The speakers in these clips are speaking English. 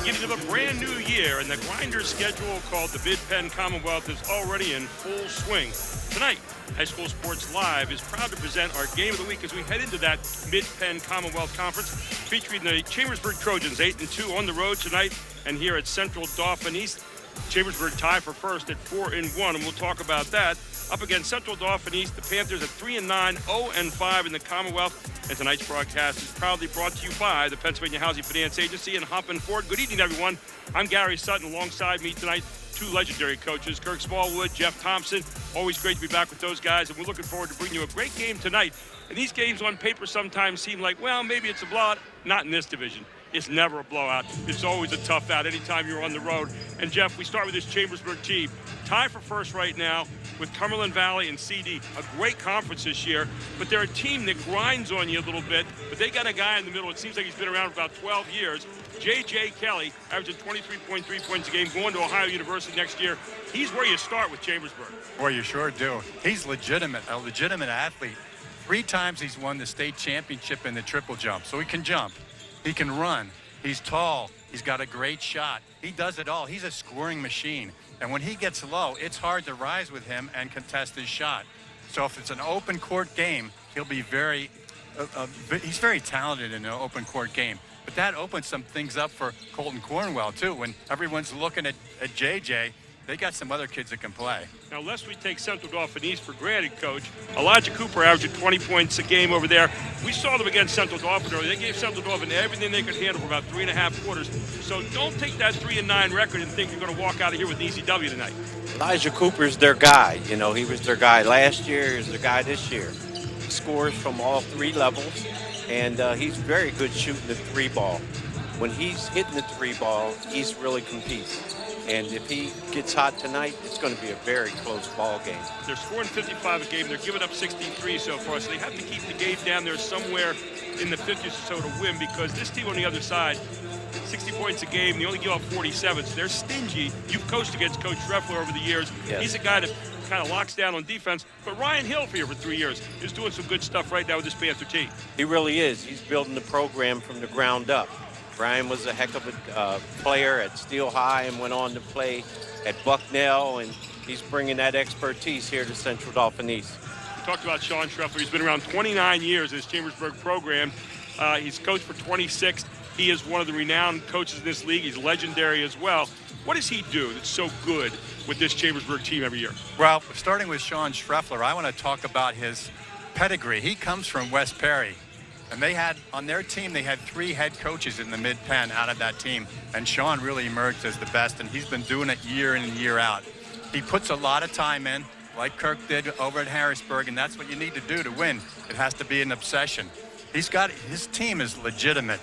beginning of a brand new year, and the grinder schedule called the Mid-Penn Commonwealth is already in full swing. Tonight, High School Sports Live is proud to present our game of the week as we head into that Mid-Penn Commonwealth Conference, featuring the Chambersburg Trojans, 8-2 on the road tonight, and here at Central Dauphin East. Chambersburg tie for first at 4-1, and we'll talk about that. Up against Central Dauphin East, the Panthers at 3-9, 0-5 in the Commonwealth. And tonight's broadcast is proudly brought to you by the Pennsylvania Housing Finance Agency and Hoffman Ford. Good evening, everyone. I'm Gary Sutton. Alongside me tonight, two legendary coaches, Kirk Smallwood, Jeff Thompson. Always great to be back with those guys, and we're looking forward to bringing you a great game tonight. And these games on paper sometimes seem like, well, maybe it's a blowout. Not in this division. It's never a blowout. It's always a tough out anytime you're on the road. And Jeff, we start with this Chambersburg team. Tie for first right now with Cumberland Valley and CD. A great conference this year, but they're a team that grinds on you a little bit. But they got a guy in the middle. It seems like he's been around for about 12 years. J.J. Kelly, averaging 23.3 points a game, going to Ohio University next year. He's where you start with Chambersburg. Boy, you sure do. He's a legitimate athlete. 3 times he's won the state championship in the triple jump, so he can jump. He can run. He's tall. He's got a great shot. He does it all. He's a scoring machine. And when he gets low, it's hard to rise with him and contest his shot. So if it's an open court game, he'll be he's very talented in an open court game. But that opens some things up for Colton Cornwell, too. When everyone's looking at JJ, they got some other kids that can play. Now, lest we take Central Dauphin East for granted, Coach, Elijah Cooper averaging 20 points a game over there. We saw them against Central Dauphin earlier. They gave Central Dauphin everything they could handle for about 3.5 quarters. So don't take that 3-9 record and think you're going to walk out of here with an easy W tonight. Elijah Cooper's their guy. You know, he was their guy last year. He's their guy this year. He scores from all 3 levels, and he's very good shooting the 3-ball. When he's hitting the 3-ball, he's really competes. And if he gets hot tonight, it's going to be a very close ball game. They're scoring 55 a game. They're giving up 63 so far. So they have to keep the game down there somewhere in the 50s or so to win, because this team on the other side, 60 points a game, they only give up 47. So they're stingy. You've coached against Coach Schreffler over the years. Yes. He's a guy that kind of locks down on defense. But Ryan Hill for here for 3 years is doing some good stuff right now with this Panther team. He really is. He's building the program from the ground up. Brian was a heck of a player at Steel High and went on to play at Bucknell, and he's bringing that expertise here to Central Dauphin East. We talked about Sean Schreffler. He's been around 29 years in this Chambersburg program. He's coached for 26. He is one of the renowned coaches in this league. He's legendary as well. What does he do that's so good with this Chambersburg team every year? Well, starting with Sean Schreffler, I want to talk about his pedigree. He comes from West Perry. And they had, on their team, they had 3 head coaches in the Mid-Penn out of that team. And Sean really emerged as the best, and he's been doing it year in and year out. He puts a lot of time in, like Kirk did over at Harrisburg, and that's what you need to do to win. It has to be an obsession. His team is legitimate.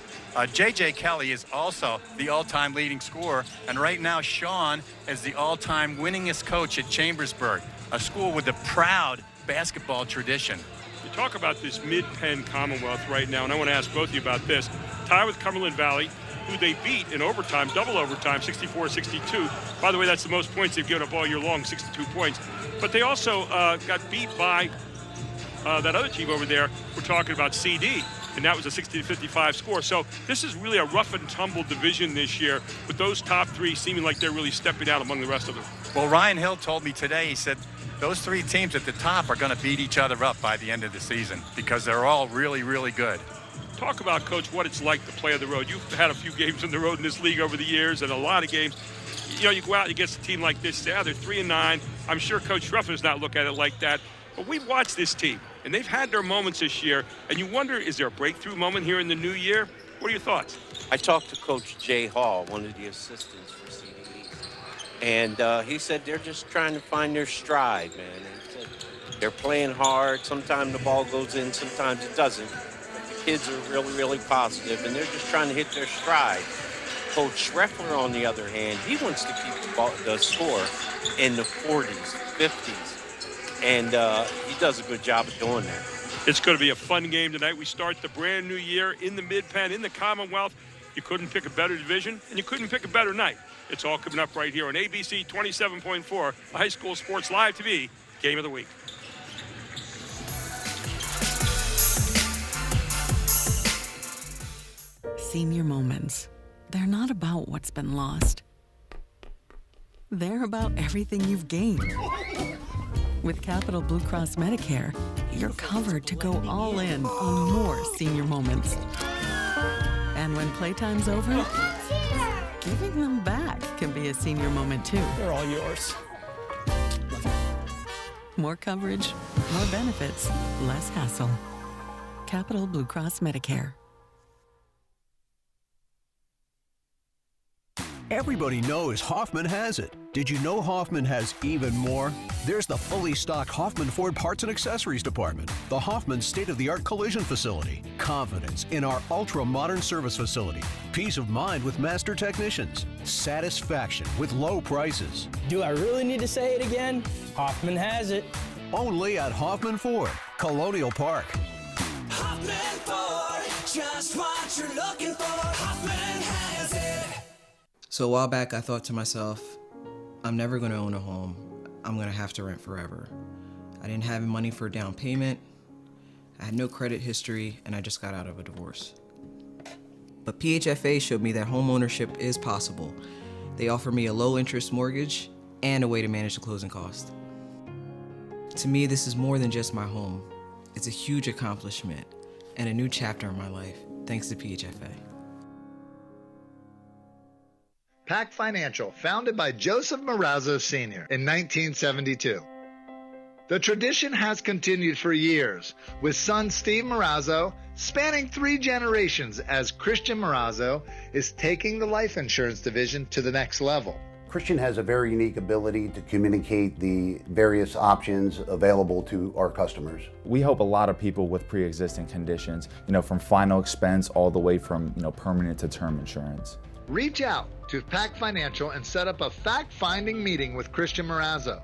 J.J. Kelly is also the all-time leading scorer, and right now Sean is the all-time winningest coach at Chambersburg, a school with a proud basketball tradition. You talk about this Mid-Penn Commonwealth right now, and I want to ask both of you about this. Tie with Cumberland Valley, who they beat in overtime, double overtime, 64-62. By the way, that's the most points they've given up all year long, 62 points. But they also got beat by that other team over there. We're talking about CD, and that was a 60-55 score. So this is really a rough and tumble division this year, with those top 3 seeming like they're really stepping out among the rest of them. Well, Ryan Hill told me today, he said, those 3 teams at the top are going to beat each other up by the end of the season because they're all really, really good. Talk about, Coach, what it's like to play on the road. You've had a few games on the road in this league over the years, and a lot of games. You know, you go out against a team like this, they're 3-9. I'm sure Coach Schreffler's not looking at it like that. But we've watched this team, and they've had their moments this year. And you wonder, is there a breakthrough moment here in the new year? What are your thoughts? I talked to Coach Jay Hall, one of the assistants for CD. And he said they're just trying to find their stride, man. And he said they're playing hard. Sometimes the ball goes in, sometimes it doesn't. But the kids are really, really positive, and they're just trying to hit their stride. Coach Schreffler, on the other hand, he wants to keep the score in the 40s, 50s, and he does a good job of doing that. It's going to be a fun game tonight. We start the brand new year in the Mid-Penn, in the Commonwealth. You couldn't pick a better division, and you couldn't pick a better night. It's all coming up right here on ABC 27.4, High School Sports Live TV, Game of the Week. Senior moments. they're not about what's been lost. They're about everything you've gained. With Capital Blue Cross Medicare, you're covered to go all in on more senior moments. And when playtime's over, giving them back can be a senior moment too. They're all yours. More coverage, more benefits, less hassle. Capital Blue Cross Medicare. Everybody knows Hoffman has it. Did you know Hoffman has even more? There's the fully stocked Hoffman Ford Parts and Accessories Department, the Hoffman state-of-the-art collision facility, confidence in our ultra-modern service facility, peace of mind with master technicians, satisfaction with low prices. Do I really need to say it again? Hoffman has it. Only at Hoffman Ford, Colonial Park. Hoffman Ford, just what you're looking for. Hoffman has it. So a while back, I thought to myself, I'm never going to own a home. I'm going to have to rent forever. I didn't have money for a down payment. I had no credit history, and I just got out of a divorce. But PHFA showed me that home ownership is possible. They offer me a low-interest mortgage and a way to manage the closing cost. To me, this is more than just my home. It's a huge accomplishment and a new chapter in my life, thanks to PHFA. Pac Financial, founded by Joseph Marazzo Sr. in 1972. The tradition has continued for years, with son Steve Marazzo spanning 3 generations as Christian Marazzo is taking the life insurance division to the next level. Christian has a very unique ability to communicate the various options available to our customers. We help a lot of people with pre-existing conditions, from final expense all the way from, permanent to term insurance. Reach out to Pac Financial and set up a fact-finding meeting with Christian Marazzo.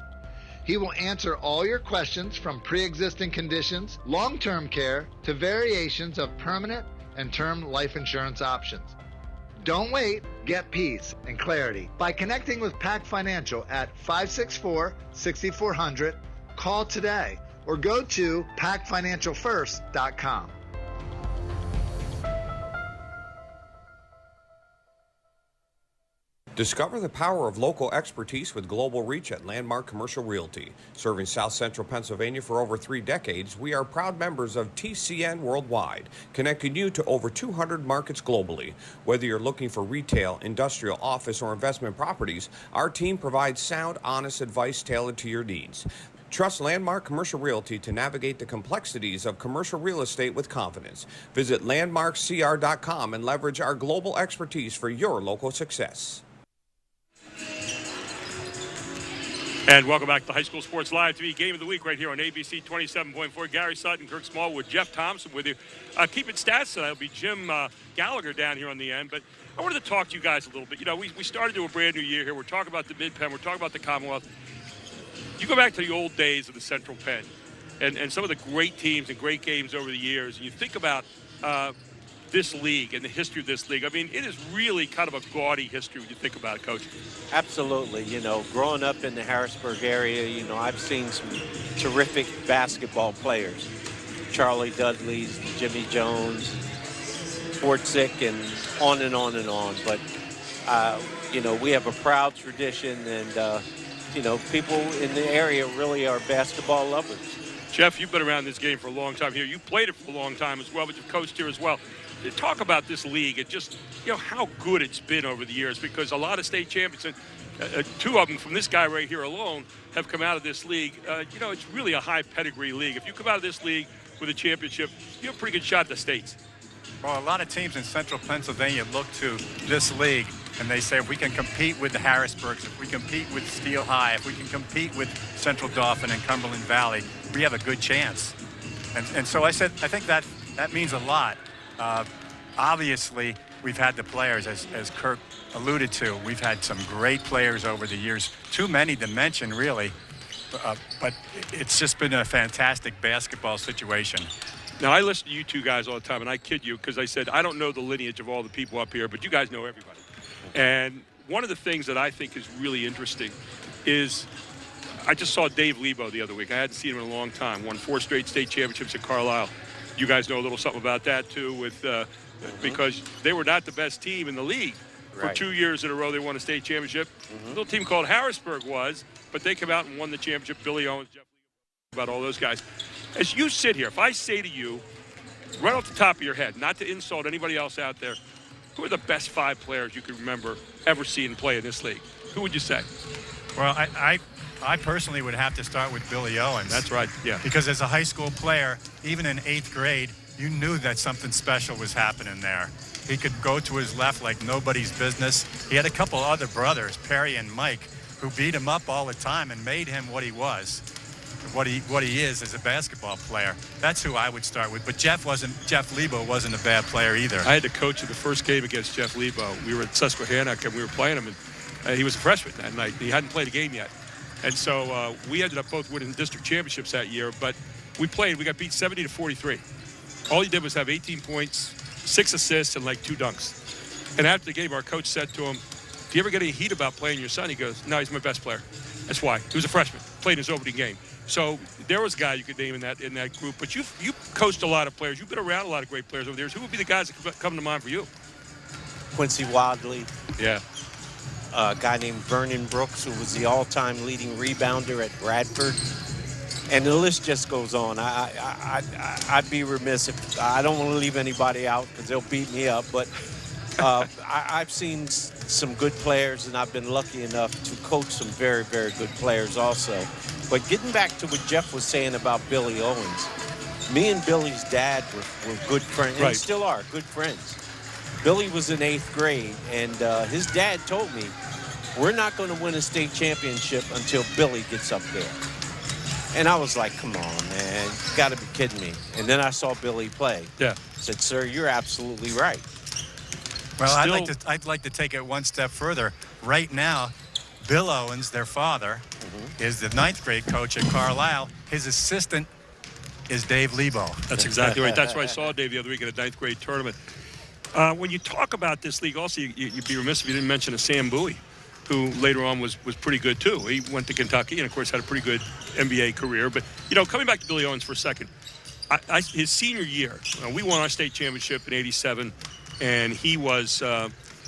He will answer all your questions from pre-existing conditions, long-term care, to variations of permanent and term life insurance options. Don't wait. Get peace and clarity by connecting with Pac Financial at 564-6400. Call today or go to pacfinancialfirst.com. Discover the power of local expertise with global reach at Landmark Commercial Realty. Serving South Central Pennsylvania for over 3 decades, we are proud members of TCN Worldwide, connecting you to over 200 markets globally. Whether you're looking for retail, industrial, office, or investment properties, our team provides sound, honest advice tailored to your needs. Trust Landmark Commercial Realty to navigate the complexities of commercial real estate with confidence. Visit landmarkcr.com and leverage our global expertise for your local success. And welcome back to High School Sports Live TV Game of the Week right here on ABC 27.4. Gary Sutton, Kirk Smallwood, Jeff Thompson with you. Keeping stats tonight will be Jim Gallagher down here on the end. But I wanted to talk to you guys a little bit. We started to a brand new year here. We're talking about the Mid-Penn. We're talking about the Commonwealth. You go back to the old days of the Central Penn and some of the great teams and great games over the years, and you think about this league and the history of this league. I mean, it is really kind of a gaudy history when you think about it, Coach. Absolutely. Growing up in the Harrisburg area, I've seen some terrific basketball players. Charlie Dudley's, Jimmy Jones, Sportsick, and on and on and on. But, we have a proud tradition, and, people in the area really are basketball lovers. Jeff, you've been around this game for a long time here. You played it for a long time as well, but you've coached here as well. Talk about this league and just, how good it's been over the years, because a lot of state champions, and 2 of them from this guy right here alone, have come out of this league. It's really a high pedigree league. If you come out of this league with a championship, you have a pretty good shot at the states. Well, a lot of teams in central Pennsylvania look to this league, and they say if we can compete with the Harrisburgs, if we compete with Steel High, if we can compete with Central Dauphin and Cumberland Valley, we have a good chance. And so I think that means a lot. Obviously, we've had the players, as Kirk alluded to. We've had some great players over the years, too many to mention, really. But it's just been a fantastic basketball situation. Now, I listen to you 2 guys all the time, and I kid you because I said I don't know the lineage of all the people up here, but you guys know everybody. And one of the things that I think is really interesting is I just saw Dave Lebo the other week. I hadn't seen him in a long time. Won 4 straight state championships at Carlisle. You guys know a little something about that, too, with because they were not the best team in the league For Right. 2 years in a row, they won a state championship. A little team called Harrisburg was, but they came out and won the championship. Billy Owens, Jeff Lee, about all those guys. As you sit here, if I say to you, right off the top of your head, not to insult anybody else out there, who are the best 5 players you can remember ever seeing play in this league? Who would you say? Well, I personally would have to start with Billy Owens. That's right, yeah. Because as a high school player, even in 8th grade, you knew that something special was happening there. He could go to his left like nobody's business. He had a couple other brothers, Perry and Mike, who beat him up all the time and made him what he was, what he is as a basketball player. That's who I would start with. But Jeff Lebo wasn't a bad player either. I had to coach in the first game against Jeff Lebo. We were at Susquehanna and we were playing him, and he was a freshman that night. He hadn't played a game yet. And so we ended up both winning district championships that year, but we got beat 70-43. All he did was have 18 points, 6 assists, and like 2 dunks. And after the game, our coach said to him, do you ever get any heat about playing your son? He goes, no, he's my best player. That's why. He was a freshman, played his opening game. So there was a guy you could name in that group. But you coached a lot of players. You've been around a lot of great players over the years. Who would be the guys that come to mind for you? Quincy Wadley. Yeah. A guy named Vernon Brooks, who was the all-time leading rebounder at Bradford. And the list just goes on. I'd be remiss if I don't want to leave anybody out because they'll beat me up. But I've seen some good players, and I've been lucky enough to coach some very, very good players also. But getting back to what Jeff was saying about Billy Owens, me and Billy's dad were good friends, and still are good friends. Billy was in 8th grade, and his dad told me, we're not going to win a state championship until Billy gets up there. And I was like, come on, man, you got to be kidding me. And then I saw Billy play. Yeah. I said, sir, you're absolutely right. Well, I'd like to take it one step further. Right now, Bill Owens, their father, is the 9th grade coach at Carlisle. His assistant is Dave Lebo. That's exactly right. That's why I saw Dave the other week at a 9th grade tournament. When you talk about this league, also, you'd be remiss if you didn't mention a Sam Bowie, who later on was pretty good, too. He went to Kentucky and, of course, had a pretty good NBA career. But, coming back to Billy Owens for a second, his senior year, we won our state championship in '87, and he was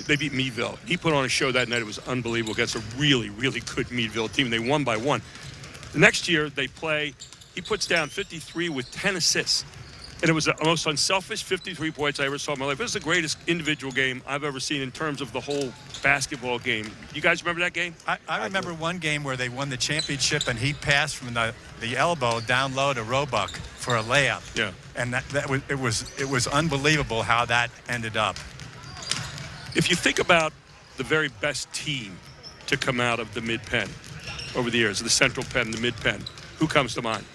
they beat Meadville. He put on a show that night. It was unbelievable against a really, really good Meadville team. They won by 1. The next year, he puts down 53 with 10 assists. And it was the most unselfish 53 points I ever saw in my life. It was the greatest individual game I've ever seen in terms of the whole basketball game. You guys remember that game? I remember one game where they won the championship, and he passed from the elbow down low to Roebuck for a layup. Yeah. And it was unbelievable how that ended up. If you think about the very best team to come out of the Mid-Penn over the years, the Central Penn, the Mid-Penn, who comes to mind?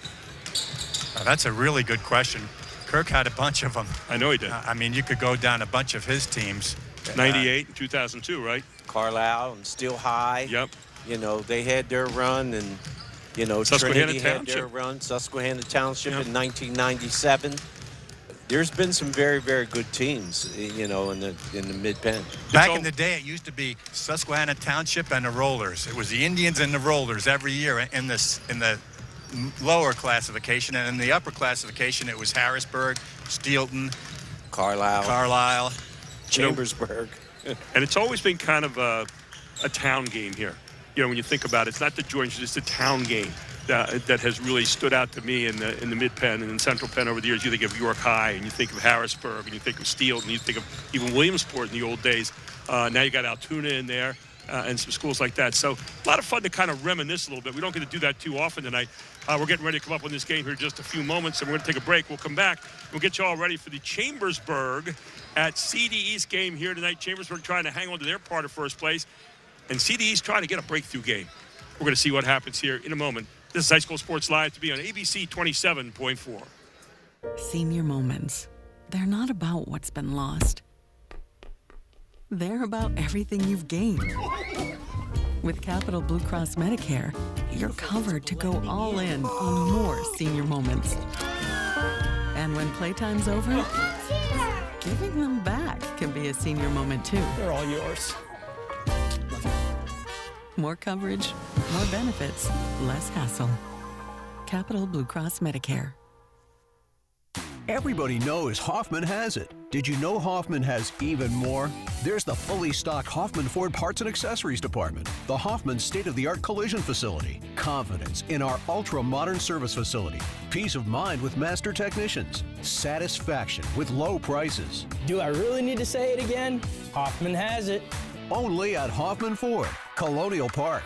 That's a really good question. Kirk had a bunch of them. I know he did. I mean, you could go down a bunch of his teams. 98 and 2002, right? Carlisle and Steel High. Yep. They had their run, and, Susquehanna Trinity Township. had their run. Susquehanna Township in 1997. There's been some very, very good teams, in the Mid-Penn. Back in the day, it used to be Susquehanna Township and the Rollers. It was the Indians and the Rollers every year in the lower classification, and in the upper classification it was Harrisburg, Steelton, Carlisle, Chambersburg. And it's always been kind of a town game here. When you think about it, it's not the joint, it's the town game that has really stood out to me in the Mid-Penn and in Central Penn over the years. You think of York High, and you think of Harrisburg, and you think of Steelton, and you think of even Williamsport in the old days. Now you got Altoona in there. And some schools like that. So a lot of fun to kind of reminisce a little bit. We don't get to do that too often tonight. We're getting ready to come up on this game here in just a few moments, and we're going to take a break. We'll come back. We'll get you all ready for the Chambersburg at CD East game here tonight. Chambersburg trying to hang on to their part of first place, and CD East trying to get a breakthrough game. We're going to see what happens here in a moment. This is High School Sports Live to be on ABC 27.4. Senior moments. They're not about what's been lost. They're about everything you've gained. With Capital Blue Cross Medicare, you're covered to go all in on more senior moments. And when playtime's over, giving them back can be a senior moment too. They're all yours. More coverage, more benefits, less hassle. Capital Blue Cross Medicare. Everybody knows Hoffman has it. Did you know Hoffman has even more? There's the fully stocked Hoffman Ford Parts and Accessories Department, the Hoffman state-of-the-art collision facility, confidence in our ultra-modern service facility, peace of mind with master technicians, satisfaction with low prices. Do I really need to say it again? Hoffman has it. Only at Hoffman Ford, Colonial Park.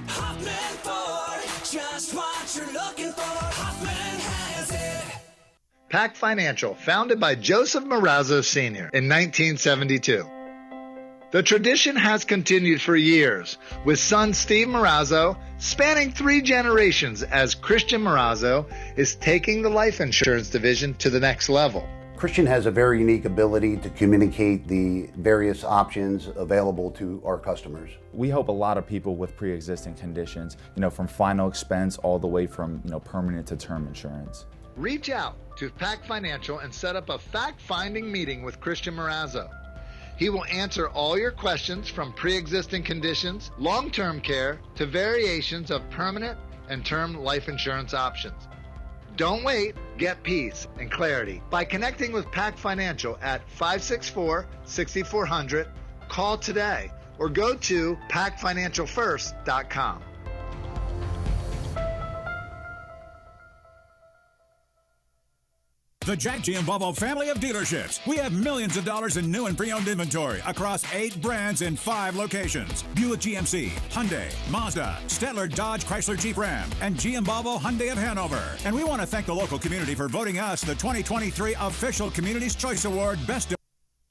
Hoffman Ford, just what you're looking for. Hoffman has it. Pack Financial, founded by Joseph Marazzo Sr. in 1972. The tradition has continued for years, with son Steve Marazzo spanning 3 generations as Christian Marazzo is taking the life insurance division to the next level. Christian has a very unique ability to communicate the various options available to our customers. We help a lot of people with pre-existing conditions, from final expense all the way from, permanent to term insurance. Reach out to Pack Financial and set up a fact-finding meeting with Christian Marazzo. He will answer all your questions from pre-existing conditions, long-term care, to variations of permanent and term life insurance options. Don't wait. Get peace and clarity by connecting with Pack Financial at 564-6400. Call today or go to packfinancialfirst.com. The Jack Giambalvo family of dealerships. We have millions of dollars in new and pre-owned inventory across 8 brands in 5 locations. Buick GMC, Hyundai, Mazda, Stettler Dodge Chrysler Jeep Ram, and Giambalvo Hyundai of Hanover. And we want to thank the local community for voting us the 2023 Official Community's Choice Award Best of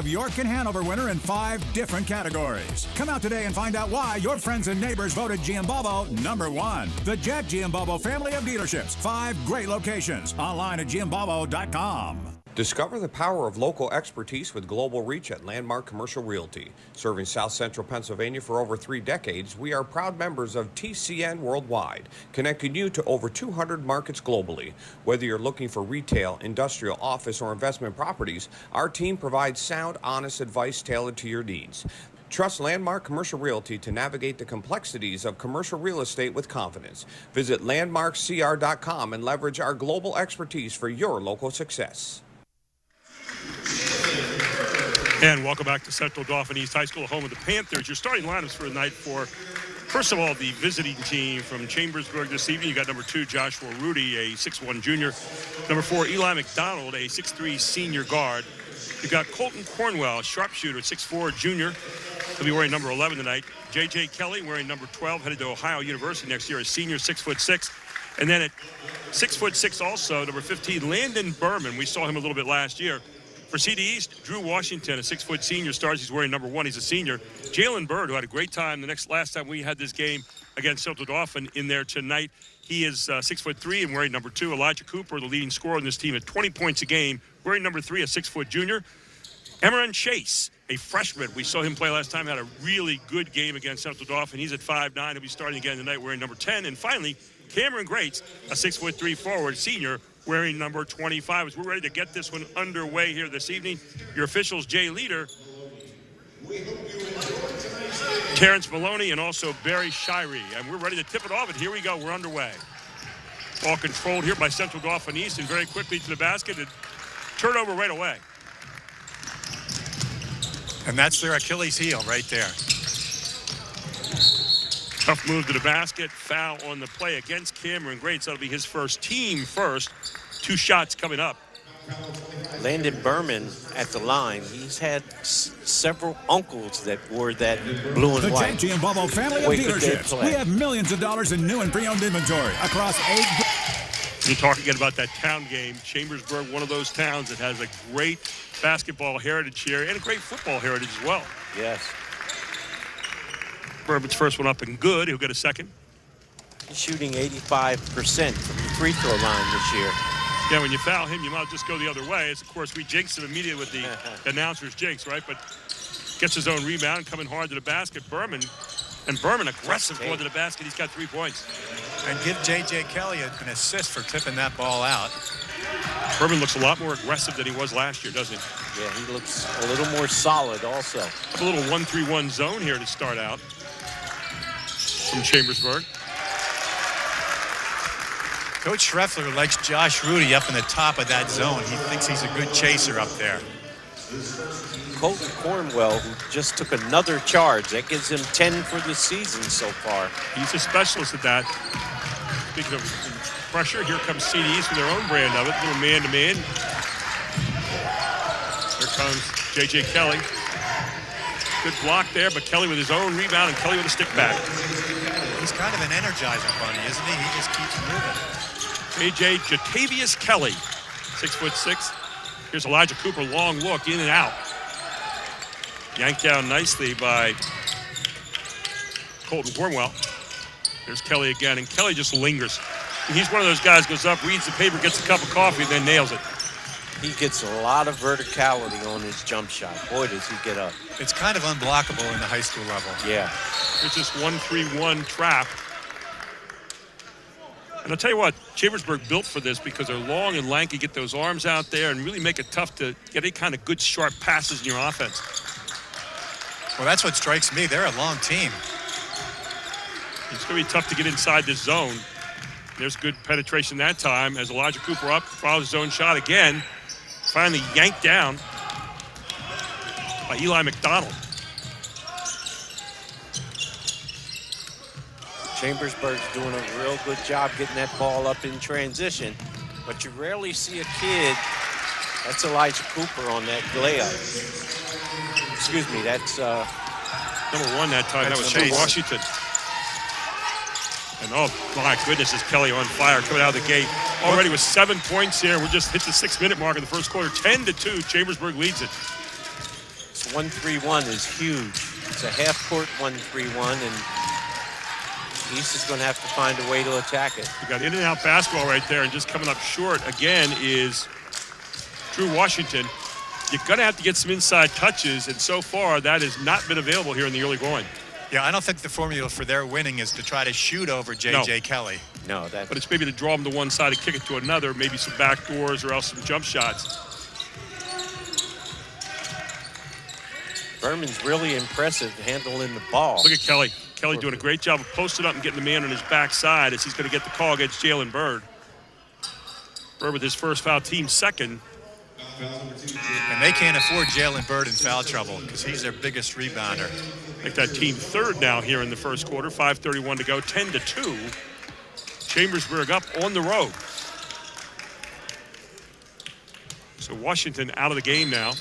York and Hanover winner in 5 different categories. Come out today and find out why your friends and neighbors voted Giambalvo #1. The Jack Giambalvo family of dealerships. 5 great locations. Online at giambalvo.com. Discover the power of local expertise with global reach at Landmark Commercial Realty. Serving South Central Pennsylvania for over 3 decades, we are proud members of TCN Worldwide, connecting you to over 200 markets globally. Whether you're looking for retail, industrial, office, or investment properties, our team provides sound, honest advice tailored to your needs. Trust Landmark Commercial Realty to navigate the complexities of commercial real estate with confidence. Visit landmarkcr.com and leverage our global expertise for your local success. And welcome back to Central Dauphin East High School, home of the Panthers. Your starting lineups for the night for, first of all, the visiting team from Chambersburg this evening. You got number 2, Joshua Rudy, a 6'1 junior. Number 4, Eli McDonald, a 6'3 senior guard. You got Colton Cornwell, sharpshooter, 6'4 junior. He'll be wearing number 11 tonight. J.J. Kelly wearing number 12, headed to Ohio University next year, a senior, 6'6". And then at 6'6" also, number 15, Landon Berman. We saw him a little bit last year. For CD East, Drew Washington, a 6' senior, stars. He's wearing number 1. He's a senior. Jalen Bird, who had a great time last time we had this game against Central Dauphin in there tonight. He is 6'3" and wearing number 2. Elijah Cooper, the leading scorer on this team at 20 points a game, wearing number 3, a 6' junior. Emeron Chase, a freshman. We saw him play last time, had a really good game against Central Dauphin. He's at 5'9". He'll be starting again tonight wearing number 10. And finally, Cameron Grates, a 6'3" forward, senior, wearing number 25. As we're ready to get this one underway here this evening, your officials, Jay Leader, Terrence Maloney, and also Barry Shirey. And we're ready to tip it off, and here we go. We're underway. Ball controlled here by Central Dauphin East, and very quickly to the basket, and turnover right away. And that's their Achilles heel right there. Tough move to the basket, foul on the play against Cameron Grates. That'll be his first, team first. 2 shots coming up. Landon Berman at the line. He's had several uncles that wore that blue and white. The Jack Giambalvo family of dealerships. We have millions of dollars in new and pre-owned inventory across 8. You talk again about that town game. Chambersburg, one of those towns that has a great basketball heritage here and a great football heritage as well. Yes. Berman's first one up and good. He'll get a second. He's shooting 85% from the free throw line this year. Yeah, when you foul him, you might just go the other way. As, of course, we jinx him immediately with the announcer's jinx, right? But gets his own rebound, coming hard to the basket. Berman aggressive going to the basket. He's got 3 points. And give J.J. Kelly an assist for tipping that ball out. Berman looks a lot more aggressive than he was last year, doesn't he? Yeah, he looks a little more solid also. A little 1-3-1 zone here to start out from Chambersburg. Coach Schreffler likes Josh Rudy up in the top of that zone. He thinks he's a good chaser up there. Colton Cornwell, who just took another charge. That gives him 10 for the season so far. He's a specialist at that. Speaking of pressure, here comes CDs with their own brand of it. Little man-to-man. Here comes J.J. Kelly. Good block there, but Kelly with his own rebound and Kelly with a stick back. He's kind of an energizer bunny, isn't he? He just keeps moving. J.J. Jatavius Kelly, 6'6". Here's Elijah Cooper, long look, in and out. Yanked down nicely by Colton Cornwell. There's Kelly again, and Kelly just lingers. He's one of those guys, goes up, reads the paper, gets a cup of coffee, and then nails it. He gets a lot of verticality on his jump shot. Boy, does he get up. It's kind of unblockable in the high school level. Yeah. There's this 1-3-1 trap. And I'll tell you what, Chambersburg built for this because they're long and lanky, get those arms out there and really make it tough to get any kind of good, sharp passes in your offense. Well, that's what strikes me. They're a long team. It's going to be tough to get inside this zone. There's good penetration that time as Elijah Cooper up, follows his own shot again. Finally yanked down by Eli McDonald. Chambersburg's doing a real good job getting that ball up in transition, but you rarely see a kid. That's Elijah Cooper on that layup. Excuse me, that's number one that time. That was Chase Washington. And oh my goodness, is Kelly on fire coming out of the gate. Already with 7 points here. We just hit the 6-minute mark in the first quarter. 10-2, Chambersburg leads it. This 1-3-1 is huge. It's a half-court 1-3-1, and East is going to have to find a way to attack it. We got in and out basketball right there, and just coming up short again is Drew Washington. You're going to have to get some inside touches, and so far that has not been available here in the early going. Yeah, I don't think the formula for their winning is to try to shoot over J.J. Kelly. No, but it's maybe to draw them to one side and kick it to another, maybe some back doors or else some jump shots. Berman's really impressive handling the ball. Look at Kelly. Kelly doing a great job of posting up and getting the man on his backside as he's going to get the call against Jalen Bird. Bird with his first foul, team second. And they can't afford Jalen Bird in foul trouble because he's their biggest rebounder. Make that team third now here in the first quarter. 5:31 to go, 10-2. Chambersburg up on the road. So Washington out of the game now.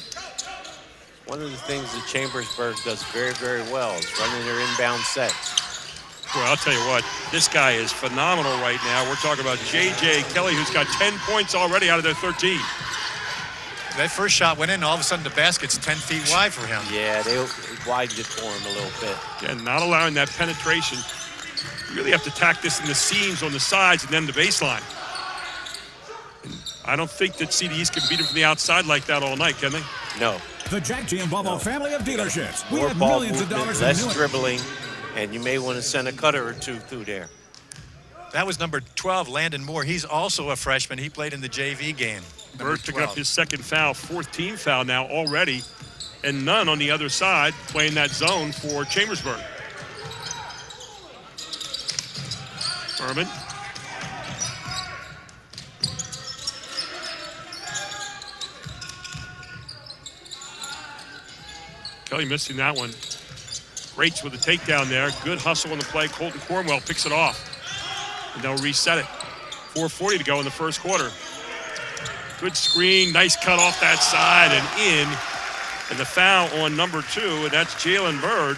One of the things that Chambersburg does very, very well is running their inbound sets. Boy, I'll tell you what, this guy is phenomenal right now. We're talking about J.J. Kelly, who's got 10 points already out of their 13. That first shot went in, all of a sudden the basket's 10 feet wide for him. Yeah, they widened it for him a little bit. Yeah, not allowing that penetration. You really have to tack this in the seams on the sides and then the baseline. And I don't think that CDs can beat him from the outside like that all night, can they? No. The Jack Giambalvo family of dealerships. We More have ball millions of movement, dollars in less new dribbling, and you may want to send a cutter or two through there. That was number 12, Landon Moore. He's also a freshman. He played in the JV game. Bird picking up his second foul, fourth team foul now already, and none on the other side playing that zone for Chambersburg. Berman. Kelly missing that one. Greats with the takedown there. Good hustle on the play. Colton Cornwell picks it off. And they'll reset it. 4:40 to go in the first quarter. Good screen, nice cut off that side and in. And the foul on number 2, and that's Jalen Bird.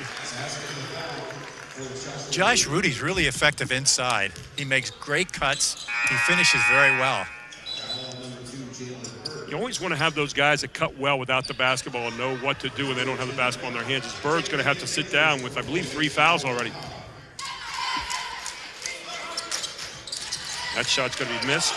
Josh Rudy's really effective inside. He makes great cuts. He finishes very well. You always want to have those guys that cut well without the basketball and know what to do when they don't have the basketball in their hands. As Bird's going to have to sit down with, I believe, 3 fouls already. That shot's going to be missed.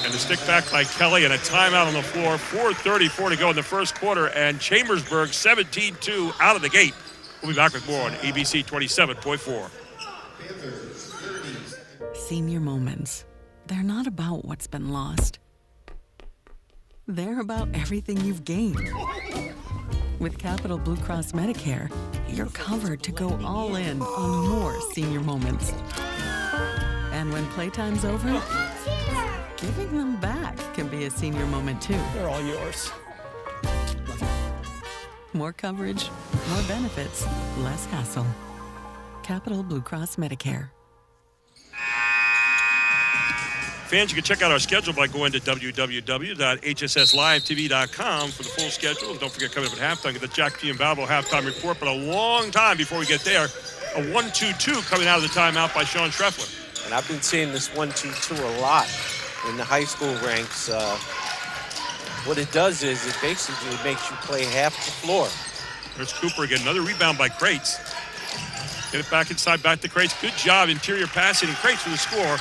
And a stick back by Kelly and a timeout on the floor. 4:34 to go in the first quarter, and Chambersburg 17-2 out of the gate. We'll be back with more on ABC 27.4. Senior moments. They're not about what's been lost. They're about everything you've gained. With Capital Blue Cross Medicare, you're covered to go all in on more senior moments. And when playtime's over, Giving them back can be a senior moment too. They're all yours. More coverage, more benefits, less hassle. Capital Blue Cross Medicare. Fans, you can check out our schedule by going to www.hsslivetv.com for the full schedule. And don't forget, coming up at halftime, get the Jack Giambalvo halftime report. But a long time before we get there, a 1-2-2 coming out of the timeout by Sean Schreffler. And I've been seeing this 1-2-2 a lot in the high school ranks. What it does is it basically makes you play half the floor. There's Cooper again. Another rebound by Crates. Get it back inside, back to Crates. Good job, interior passing, and Crates for the score.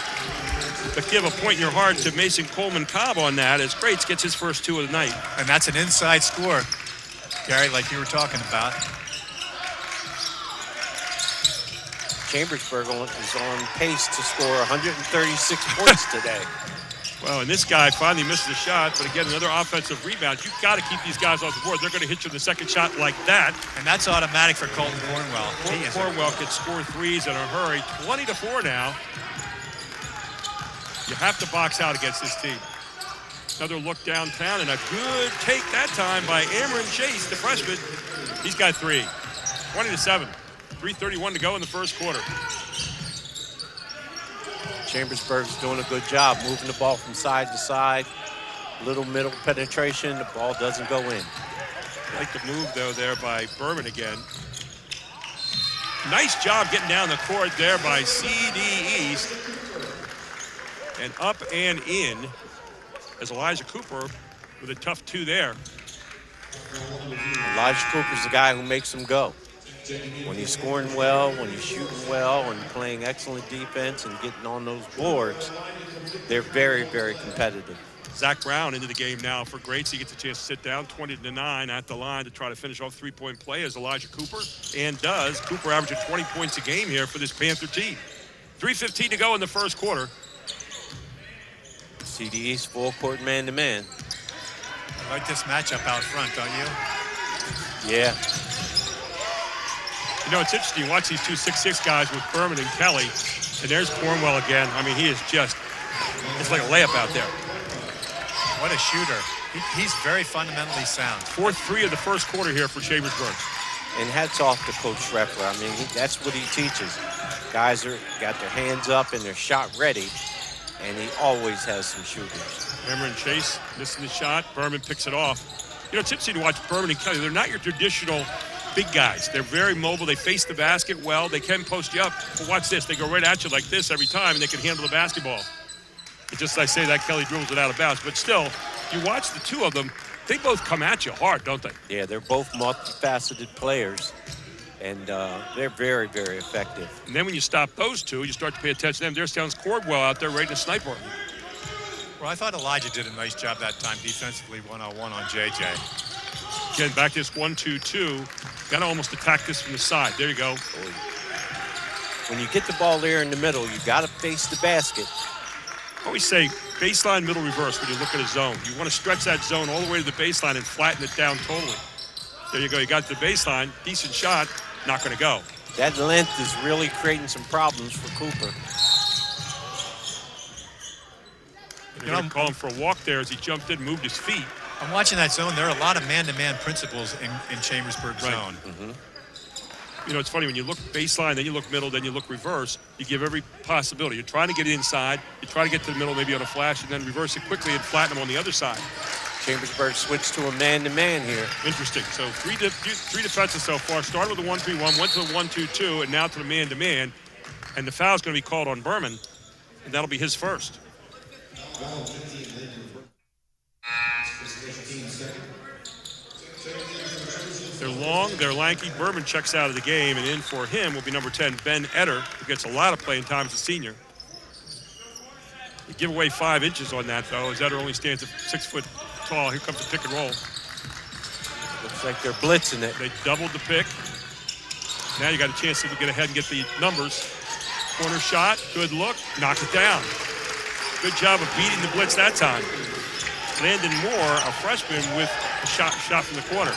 But give a point in your heart to Mason Coleman-Cobb on that as Crates gets his first 2 of the night. And that's an inside score, Gary, like you were talking about. Chambersburg is on pace to score 136 points today. Well, and this guy finally misses the shot, but again, another offensive rebound. You've got to keep these guys off the board. They're going to hit you in the second shot like that. And that's automatic for Colton Cornwell. Cornwell can score threes in a hurry. 20-4 now. You have to box out against this team. Another look downtown, and a good take that time by Amron Chase, the freshman. He's got 3. 20-7. 3:31 to go in the first quarter. Chambersburg's doing a good job moving the ball from side to side. Little middle penetration, the ball doesn't go in. I like the move, though, there by Berman again. Nice job getting down the court there by CD East. And up and in as Elijah Cooper with a tough 2 there. Elijah Cooper's the guy who makes them go. When he's scoring well, when he's shooting well, and playing excellent defense and getting on those boards, they're very, very competitive. Zach Brown into the game now for Greats. He gets a chance to sit down 20-9 at the line to try to finish off 3-point play as Elijah Cooper, and does. Cooper averaging 20 points a game here for this Panther team. 3:15 to go in the first quarter. CD East full court man-to-man. I like this matchup out front, don't you? Yeah. You know, it's interesting. You watch these two 6'6" guys with Berman and Kelly, and there's Cornwell again. I mean, he is just, it's like a layup out there. What a shooter. He's very fundamentally sound. 4-3 of the first quarter here for Chambersburg. And hats off to Coach Schreffler. I mean, that's what he teaches. Guys got their hands up and they're shot ready, and he always has some shooters. Cameron Chase missing the shot. Berman picks it off. You know, it's interesting to watch Berman and Kelly. They're not your traditional big guys. They're very mobile. They face the basket well. They can post you up. But watch this. They go right at you like this every time, and they can handle the basketball. It's just like I say that Kelly dribbles it out of bounds. But still, you watch the two of them, they both come at you hard, don't they? Yeah, they're both multifaceted players, and they're very, very effective. And then when you stop those two, you start to pay attention to them. There stands Cordwell out there ready to snipe on. Well, I thought Elijah did a nice job that time defensively, one-on-one on JJ. Again, back to this 1-2-2. Got to almost attack this from the side. There you go. When you get the ball there in the middle, you got to face the basket. I always say baseline, middle, reverse when you look at a zone. You want to stretch that zone all the way to the baseline and flatten it down totally. There you go. You got the baseline. Decent shot. Not going to go. That length is really creating some problems for Cooper. You're going to call him for a walk there as he jumped in, moved his feet. I'm watching that zone. There are a lot of man-to-man principles in Chambersburg zone. Mm-hmm. You know, it's funny, when you look baseline, then you look middle, then you look reverse, you give every possibility. You're trying to get inside, you try to get to the middle maybe on a flash, and then reverse it quickly and flatten them on the other side. Chambersburg switched to a man-to-man here. Interesting. So three defenses so far. Started with the 1-3-1, went to the 1-2-2, and now to the man-to-man. And the foul's going to be called on Berman, and that'll be his first. They're long, they're lanky. Berman checks out of the game, and in for him will be number 10, Ben Etter, who gets a lot of playing time as a senior. You give away 5 inches on that, though, as Etter only stands at 6 foot tall. Here comes the pick and roll. Looks like they're blitzing it. They doubled the pick. Now you got a chance to get ahead and get the numbers. Corner shot, good look, knock it down. Good job of beating the blitz that time. Landon Moore, a freshman, with a shot from the corner.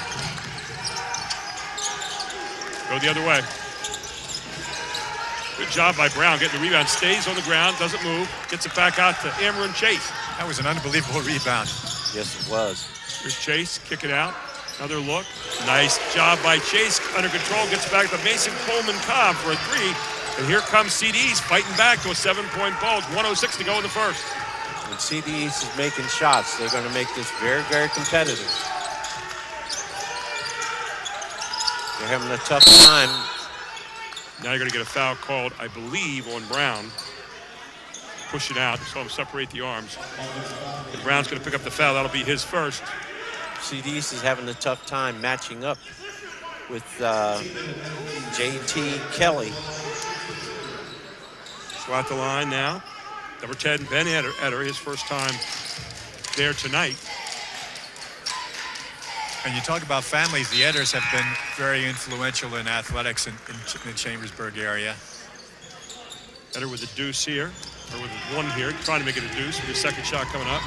Go the other way. Good job by Brown getting the rebound. Stays on the ground, doesn't move. Gets it back out to Amron Chase. That was an unbelievable rebound. Yes, it was. Here's Chase kicking out. Another look. Nice job by Chase. Under control. Gets back to Mason Coleman-Cobb for a three. And here comes CDs fighting back to a 7-point bulge. 1:06 to go in the first. When CDs is making shots, they're going to make this very, very competitive. They're having a tough time. Now you're going to get a foul called, I believe, on Brown. Pushing out. Saw him separate the arms. And Brown's going to pick up the foul. That'll be his first. CDs is having a tough time matching up with J.T. Kelly. So at the line now. Number 10, Ben Eder, his first time there tonight. And you talk about families, the Edders have been very influential in athletics in the Chambersburg area. Eder with a deuce here, or with a one here, trying to make it a deuce with his second shot coming up.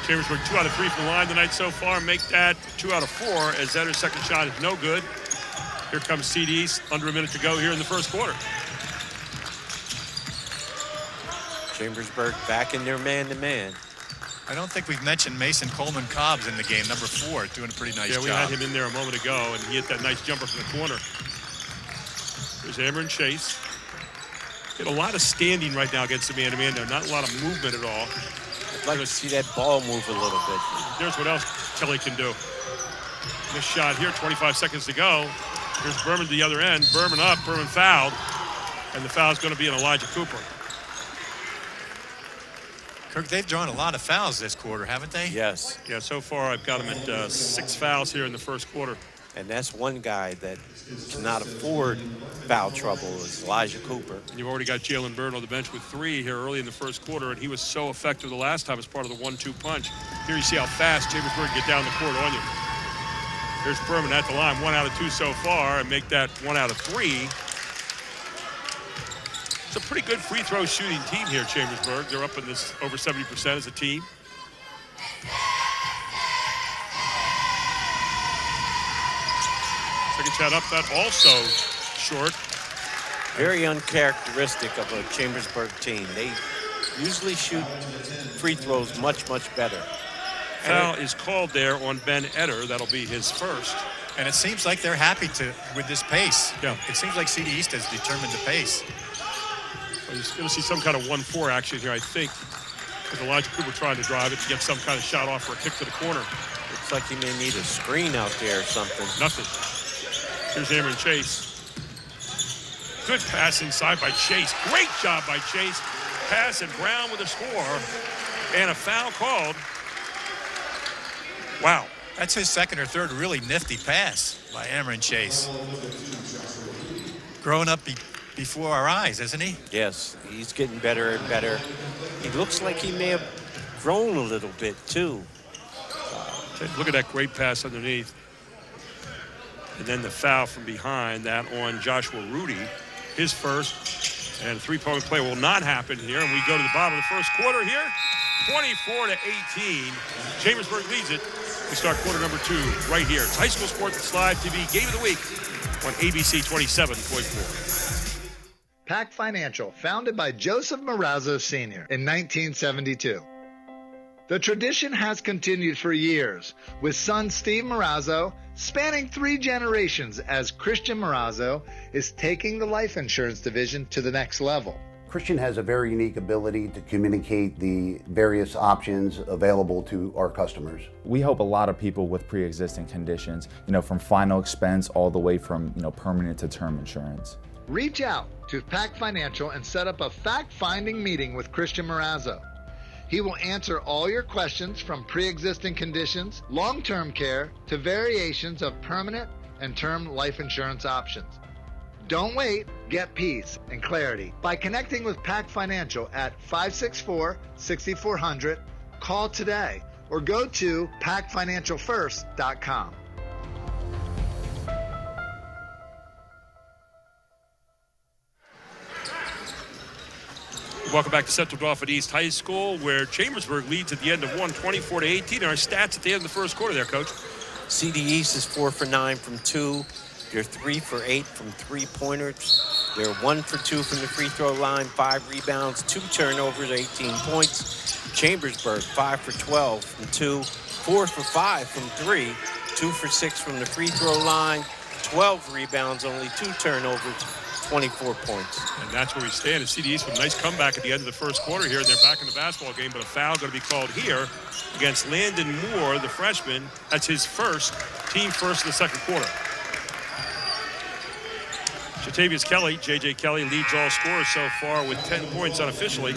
Chambersburg 2 out of 3 from the line tonight so far. Make that 2 out of 4 as Eder's second shot is no good. Here comes CDs, under a minute to go here in the first quarter. Chambersburg back in their man-to-man. I don't think we've mentioned Mason Coleman-Cobb's in the game, number 4, doing a pretty nice job. Yeah, we had him in there a moment ago, and he hit that nice jumper from the corner. There's Amber and Chase. Get a lot of standing right now against the man-to-man there. Not a lot of movement at all. I'd like to see that ball move a little bit. There's what else Kelly can do. This shot here, 25 seconds to go. Here's Berman to the other end. Berman up, Berman fouled. And the foul's going to be on Elijah Cooper. Kirk, they've drawn a lot of fouls this quarter, haven't they? Yes. Yeah, so far I've got them at 6 fouls here in the first quarter. And that's one guy that cannot afford foul trouble is Elijah Cooper. And you've already got Jalen Byrne on the bench with 3 here early in the first quarter, and he was so effective the last time as part of the 1-2 punch. Here you see how fast Chambersburg get down the court on you. Here's Berman at the line, 1 out of 2 so far, and make that 1 out of 3. It's a pretty good free throw shooting team here, Chambersburg. They're up in this over 70% as a team. Second shot up, that also short. Very uncharacteristic of a Chambersburg team. They usually shoot free throws much, much better. Foul is called there on Ben Eder. That'll be his first. And it seems like they're happy with this pace. Yeah. It seems like CD East has determined the pace. Well, you're going to see some kind of 1-4 action here, I think, with Elijah Cooper trying to drive it to get some kind of shot off for a kick to the corner. Looks like he may need a screen out there or something. Nothing. Here's Amber and Chase. Good pass inside by Chase. Great job by Chase. Pass and Brown with a score. And a foul called. Wow. That's his second or third really nifty pass by Amron Chase. Growing up before our eyes, isn't he? Yes, he's getting better and better. He looks like he may have grown a little bit, too. Look at that great pass underneath. And then the foul from behind, that on Joshua Rudy. His first, and 3-point play will not happen here. And we go to the bottom of the first quarter here. 24-18. Chambersburg leads it. We start quarter number 2 right here. It's High School Sports Live TV Game of the Week on ABC 27.4. Pack Financial, founded by Joseph Marazzo Sr. in 1972. The tradition has continued for years, with son Steve Marazzo spanning 3 generations as Christian Marazzo is taking the life insurance division to the next level. Christian has a very unique ability to communicate the various options available to our customers. We help a lot of people with pre-existing conditions, from final expense all the way from, permanent to term insurance. Reach out to Pack Financial and set up a fact-finding meeting with Christian Marazzo. He will answer all your questions from pre-existing conditions, long-term care, to variations of permanent and term life insurance options. Don't wait. Get peace and clarity by connecting with Pack Financial at 564-6400. Call today or go to packfinancialfirst.com. Welcome back to Central Dauphin East High School, where Chambersburg leads at the end of 24-18. Our stats at the end of the first quarter there, Coach. CD East is 4 for 9 from 2. They're 3 for 8 from 3-pointers. They're 1 for 2 from the free throw line, 5 rebounds, 2 turnovers, 18 points. Chambersburg, 5 for 12 from 2, 4 for 5 from 3, 2 for 6 from the free throw line, 12 rebounds, only 2 turnovers, 24 points. And that's where we stand. And CD East with a nice comeback at the end of the first quarter here. They're back in the basketball game, but a foul going to be called here against Landon Moore, the freshman. That's his first, team first in the second quarter. Jatavius Kelly, J.J. Kelly, leads all scorers so far with 10 points unofficially.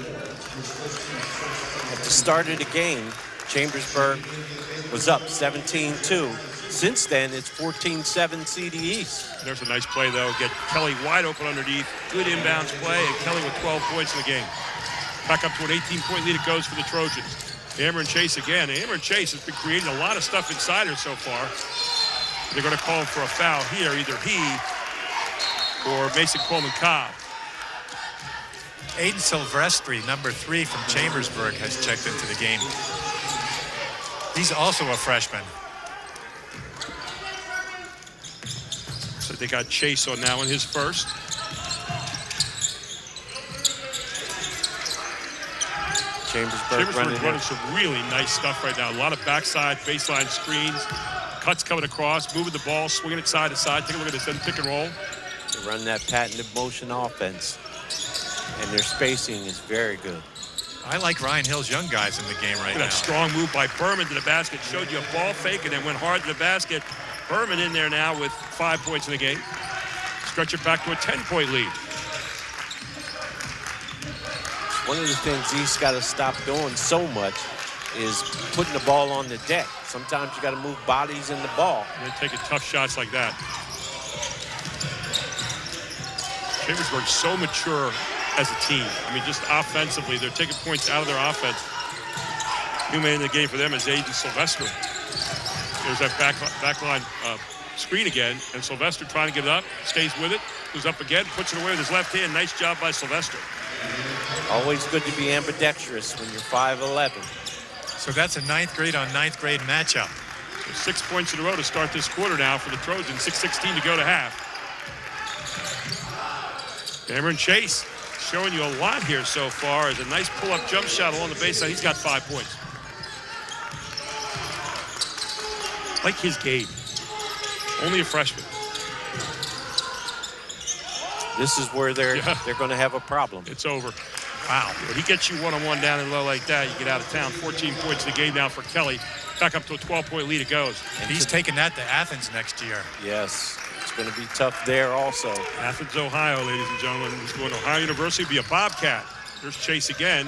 At the start of the game, Chambersburg was up 17-2. Since then, it's 14-7 CD East. There's a nice play, though. Get Kelly wide open underneath. Good inbounds play, and Kelly with 12 points in the game. Back up to an 18-point lead it goes for the Trojans. Cameron Chase again. Cameron Chase has been creating a lot of stuff inside her so far. They're going to call him for a foul here, either he or Mason Coleman-Cobb. Aiden Silvestri, number 3 from Chambersburg, has checked into the game. He's also a freshman. So they got Chase on that one, his first. Chambersburg running some really nice stuff right now. A lot of backside baseline screens, cuts coming across, moving the ball, swinging it side to side. Take a look at this then pick and roll. They run that patented motion offense, and their spacing is very good. I like Ryan Hill's young guys in the game right now. That strong move by Berman to the basket. Showed you a ball fake and then went hard to the basket. Berman in there now with 5 points in the game. Stretch it back to a 10-point lead. One of the things East got to stop doing so much is putting the ball on the deck. Sometimes you got to move bodies in the ball. And taking tough shots like that. Chambersburg so mature as a team. I mean, just offensively, they're taking points out of their offense. New man in the game for them is Aiden Silvestri. There's that backline screen again, and Silvestri trying to get it up, stays with it, goes up again, puts it away with his left hand. Nice job by Silvestri. Always good to be ambidextrous when you're 5'11". So that's a 9th grade on 9th grade matchup. So 6 points in a row to start this quarter now for the Trojans. 6:16 to go to half. Cameron Chase showing you a lot here so far as a nice pull-up jump shot along the baseline. He's got 5 points. Like his game. Only a freshman. This is where they're going to have a problem. It's over. Wow. When he gets you one-on-one down and low like that, you get out of town. 14 points in the game now for Kelly. Back up to a 12-point lead it goes. And he's taking that to Athens next year. Yes. It's going to be tough there also. Athens, Ohio, ladies and gentlemen. He's going to Ohio University, be a Bobcat. There's Chase again.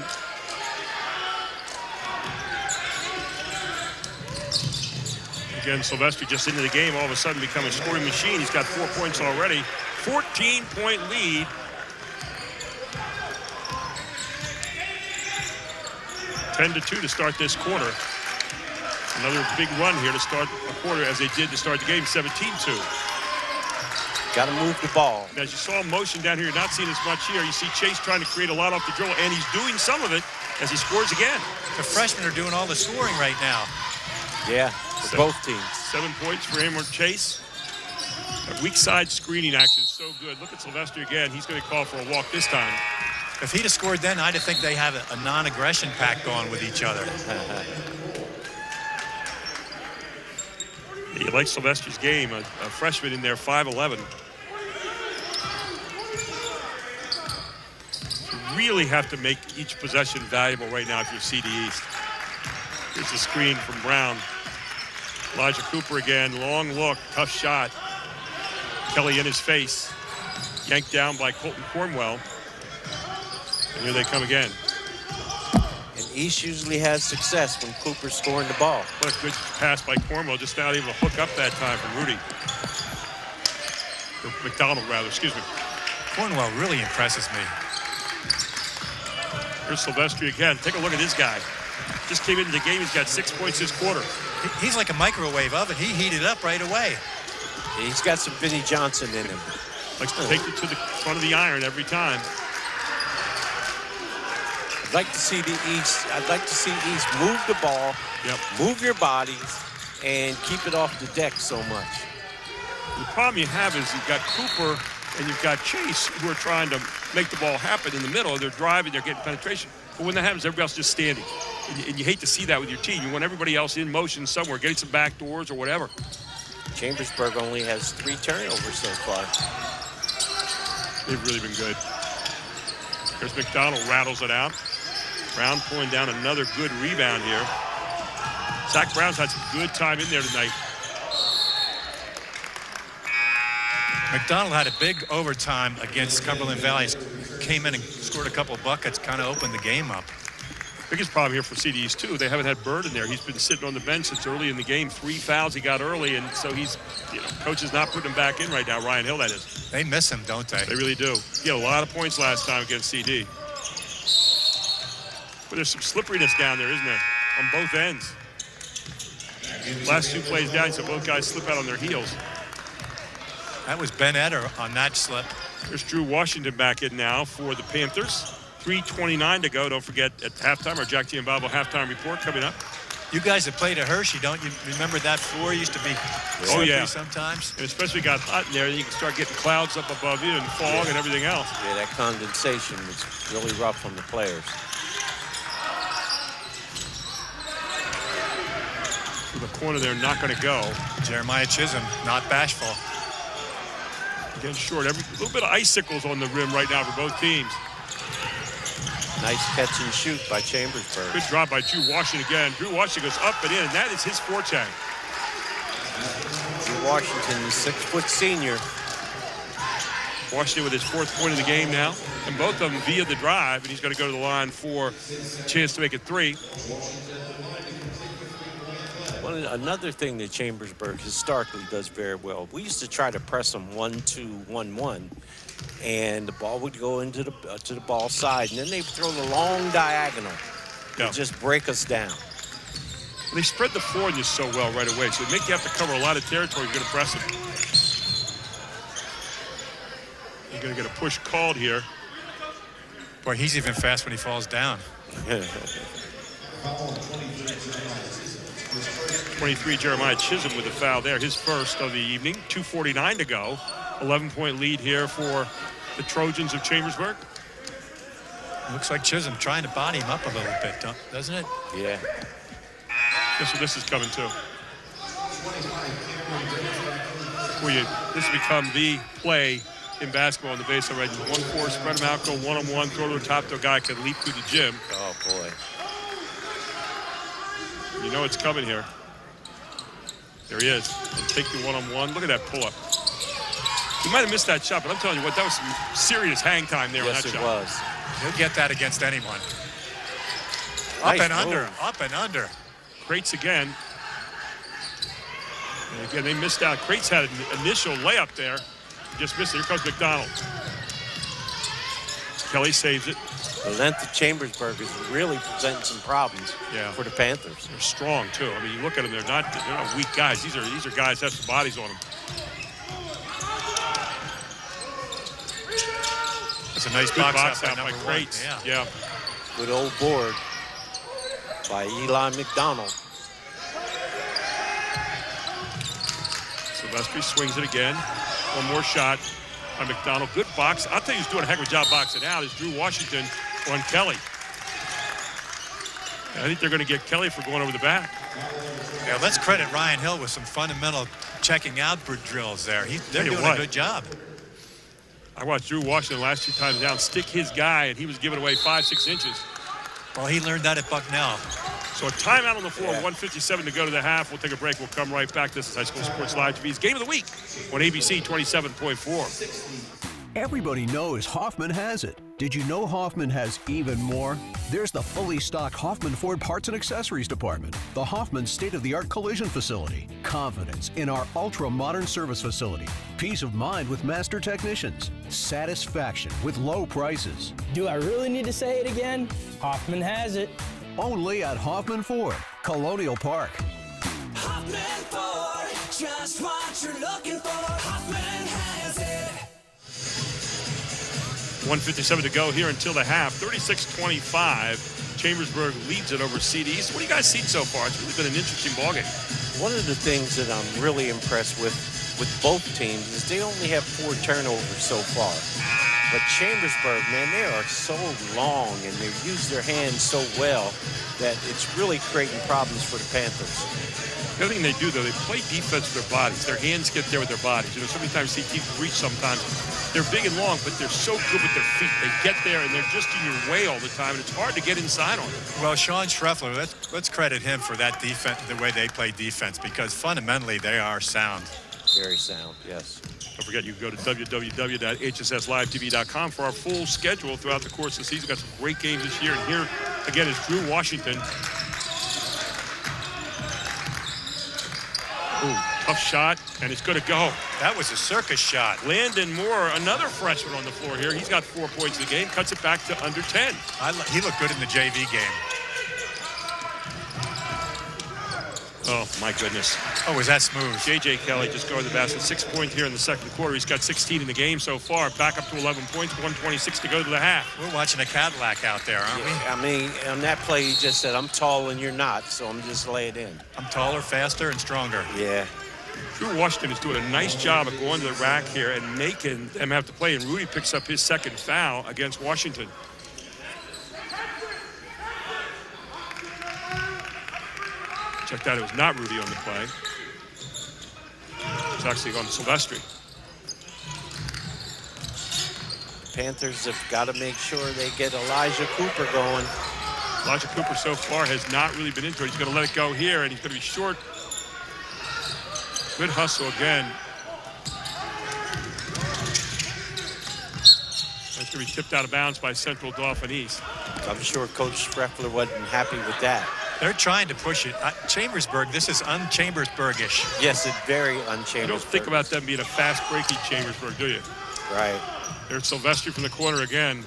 Again, Silvestri just into the game, all of a sudden become a scoring machine. He's got 4 points already. 14-point lead. (10-2) to start this quarter. Another big run here to start a quarter as they did to start the game, 17-2. Got to move the ball. And as you saw motion down here, you're not seeing as much here. You see Chase trying to create a lot off the dribble, and he's doing some of it as he scores again. The freshmen are doing all the scoring right now. Yeah, for both teams. 7 points for him or Chase. That weak side screening action is so good. Look at Silvestri again. He's going to call for a walk this time. If he'd have scored then, I'd think they have a non-aggression pact going with each other. You like Silvestri's game, a freshman in there, 5'11". You really have to make each possession valuable right now if you're CD East. Here's the screen from Brown. Elijah Cooper again, long look, tough shot. Kelly in his face, yanked down by Colton Cornwell. And here they come again. And East usually has success when Cooper's scoring the ball. What a good pass by Cornwell, just not able to hook up that time from Rudy. Or McDonald, rather, excuse me. Cornwell really impresses me. Here's Silvestri again. Take a look at this guy. Just came into the game. He's got 6 points this quarter. He's like a microwave oven. He heated up right away. He's got some Vinnie Johnson in him. Likes to take it to the front of the iron every time. I'd like to see East move the ball, move your bodies, and keep it off the deck so much. The problem you have is you've got Cooper and you've got Chase who are trying to make the ball happen in the middle. They're driving, they're getting penetration. But when that happens, everybody else is just standing. And you hate to see that with your team. You want everybody else in motion somewhere, getting some back doors or whatever. Chambersburg only has 3 turnovers so far. They've really been good. Chris McDonald rattles it out. Brown pulling down another good rebound here. Zach Brown's had some good time in there tonight. McDonald had a big overtime against Cumberland Valley. Came in and scored a couple buckets, kind of opened the game up. Biggest problem here for CDs, too. They haven't had Bird in there. He's been sitting on the bench since early in the game. 3 fouls he got early, and so he's, coach is not putting him back in right now. Ryan Hill, that is. They miss him, don't they? They really do. He had a lot of points last time against CD. But there's some slipperiness down there, isn't there? On both ends. Last 2 plays down, so both guys slip out on their heels. That was Ben Eder on that slip. There's Drew Washington back in now for the Panthers. 3:29 to go. Don't forget at halftime, our Jack Giambavo halftime report coming up. You guys have played at Hershey, don't you? Remember that floor used to be slippery sometimes? And especially got hot in there, you can start getting clouds up above you and fog and everything else. Yeah, that condensation was really rough on the players. To the corner there, not going to go. Jeremiah Chisholm, not bashful. Again, short. A little bit of icicles on the rim right now for both teams. Nice catch and shoot by Chambersburg. Good drop by Drew Washington again. Drew Washington goes up and in, and that is his forte. Drew Washington, the 6-foot senior. Washington with his 4th point of the game now, and both of them via the drive, and he's going to go to the line for a chance to make it 3. Another thing that Chambersburg historically does very well, we used to try to press them 1-2, 1-1, and the ball would go into the ball side, and then they'd throw the long diagonal to just break us down. They spread the floor on you so well right away, so they make you have to cover a lot of territory if you're going to press it. You're going to get a push called here. Boy, he's even fast when he falls down. 23, Jeremiah Chisholm with a foul there, his first of the evening. 2:49 to go. 11-point lead here for the Trojans of Chambersburg. Looks like Chisholm trying to body him up a little bit, doesn't it? Yeah. Guess what this is coming to. This has become the play in basketball on the baseline, right? 1-4, spread them out, go one-on-one, throw to the top to a guy can leap through the gym. Oh, boy. You know it's coming here. There he is. And take the one-on-one. Look at that pull-up. He might have missed that shot, but I'm telling you what, that was some serious hang time there on that shot. Yes, it was. He'll get that against anyone. Nice up and move. under, up and under. Crates again. And again, they missed out. Crates had an initial layup there. Just missed it. Here comes McDonald. Kelly saves it. The length of Chambersburg is really presenting some problems for the Panthers. They're strong too. I mean, you look at them; they're not weak guys. These are guys that have some bodies on them. That's a nice Good box out by Crates. Yeah. Good old board by Eli McDonald. Silvestri swings it again. One more shot by McDonald. Good box. I'll tell you who's doing a heck of a job boxing out is Drew Washington on Kelly. I think they're going to get Kelly for going over the back. Yeah, let's credit Ryan Hill with some fundamental checking out drills there. They're doing a good job. I watched Drew Washington the last 2 times down stick his guy, and he was giving away 5-6 inches. Well, he learned that at Bucknell. So a timeout on the floor, 1:57 to go to the half. We'll take a break. We'll come right back. This is High School Sports Live TV's Game of the Week on ABC 27.4. Everybody knows Hoffman has it. Did you know Hoffman has even more? There's the fully stocked Hoffman Ford Parts and Accessories Department, the Hoffman state-of-the-art collision facility, confidence in our ultra-modern service facility, peace of mind with master technicians, satisfaction with low prices. Do I really need to say it again? Hoffman has it. Only at Hoffman Ford, Colonial Park. Hoffman Ford, just what you're looking for. Hoffman has it. 1:57 to go here until the half. 36-25. Chambersburg leads it over CDs. What do you guys see so far? It's really been an interesting ballgame. One of the things that I'm really impressed with both teams is they only have 4 turnovers so far. But Chambersburg, man, they are so long and they use their hands so well that it's really creating problems for the Panthers. The other thing they do, though, they play defense with their bodies. Their hands get there with their bodies. You know, so many times you see teams reach sometimes. They're big and long, but they're so good with their feet. They get there, and they're just in your way all the time, and it's hard to get inside on them. Well, Sean Schreffler, let's credit him for that defense, the way they play defense, because fundamentally they are sound. Very sound, yes. Don't forget, you can go to www.hsslivetv.com for our full schedule throughout the course of the season. We've got some great games this year, and here, again, is Drew Washington. Ooh, tough shot, and it's going to go. That was a circus shot. Landon Moore, another freshman on the floor here. He's got 4 points in the game, cuts it back to under 10. He looked good in the JV game. Oh, my goodness. Oh, was that smooth? J.J. Kelly just going to the basket. 6 points here in the second quarter. He's got 16 in the game so far. Back up to 11 points, 126 to go to the half. We're watching a Cadillac out there, aren't we? I mean, on that play, he just said, I'm tall and you're not, so I'm just lay it in. I'm taller, faster, and stronger. Yeah. Drew Washington is doing a nice job of going to the rack here and making them have to play, and Rudy picks up his second foul against Washington. Check that, it was not Rudy on the play. It was actually on Silvestri. Panthers have got to make sure they get Elijah Cooper going. Elijah Cooper so far has not really been into it. He's going to let it go here, and he's going to be short. Good hustle again. That's going to be tipped out of bounds by Central Dauphin East. I'm sure Coach Schreffler wasn't happy with that. They're trying to push it. Chambersburg, this is un-Chambersburg-ish. Yes, it's very un-Chambersburg. You don't think about them being a fast-breaking Chambersburg, do you? Right. There's Silvestri from the corner again.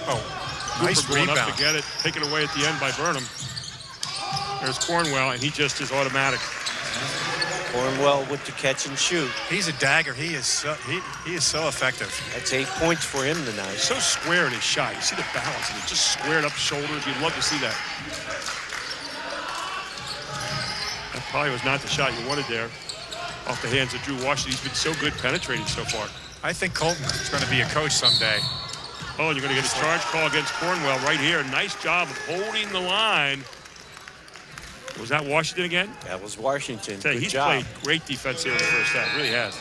Oh, Cooper nice going rebound. up to get it, taken away at the end by Burnham. There's Cornwell, and he just is automatic. Cornwell with the catch and shoot. He's a dagger. He is so effective. That's 8 points for him tonight. So square in his shot. You see the balance, and he just squared up shoulders. You'd love to see that. That probably was not the shot you wanted there. Off the hands of Drew Washington. He's been so good penetrating so far. I think Colton is going to be a coach someday. Oh, and you're going to get a charge call against Cornwell right here. Nice job of holding the line. Was that Washington again? That was Washington. He's played great defense here in the first half. Really has.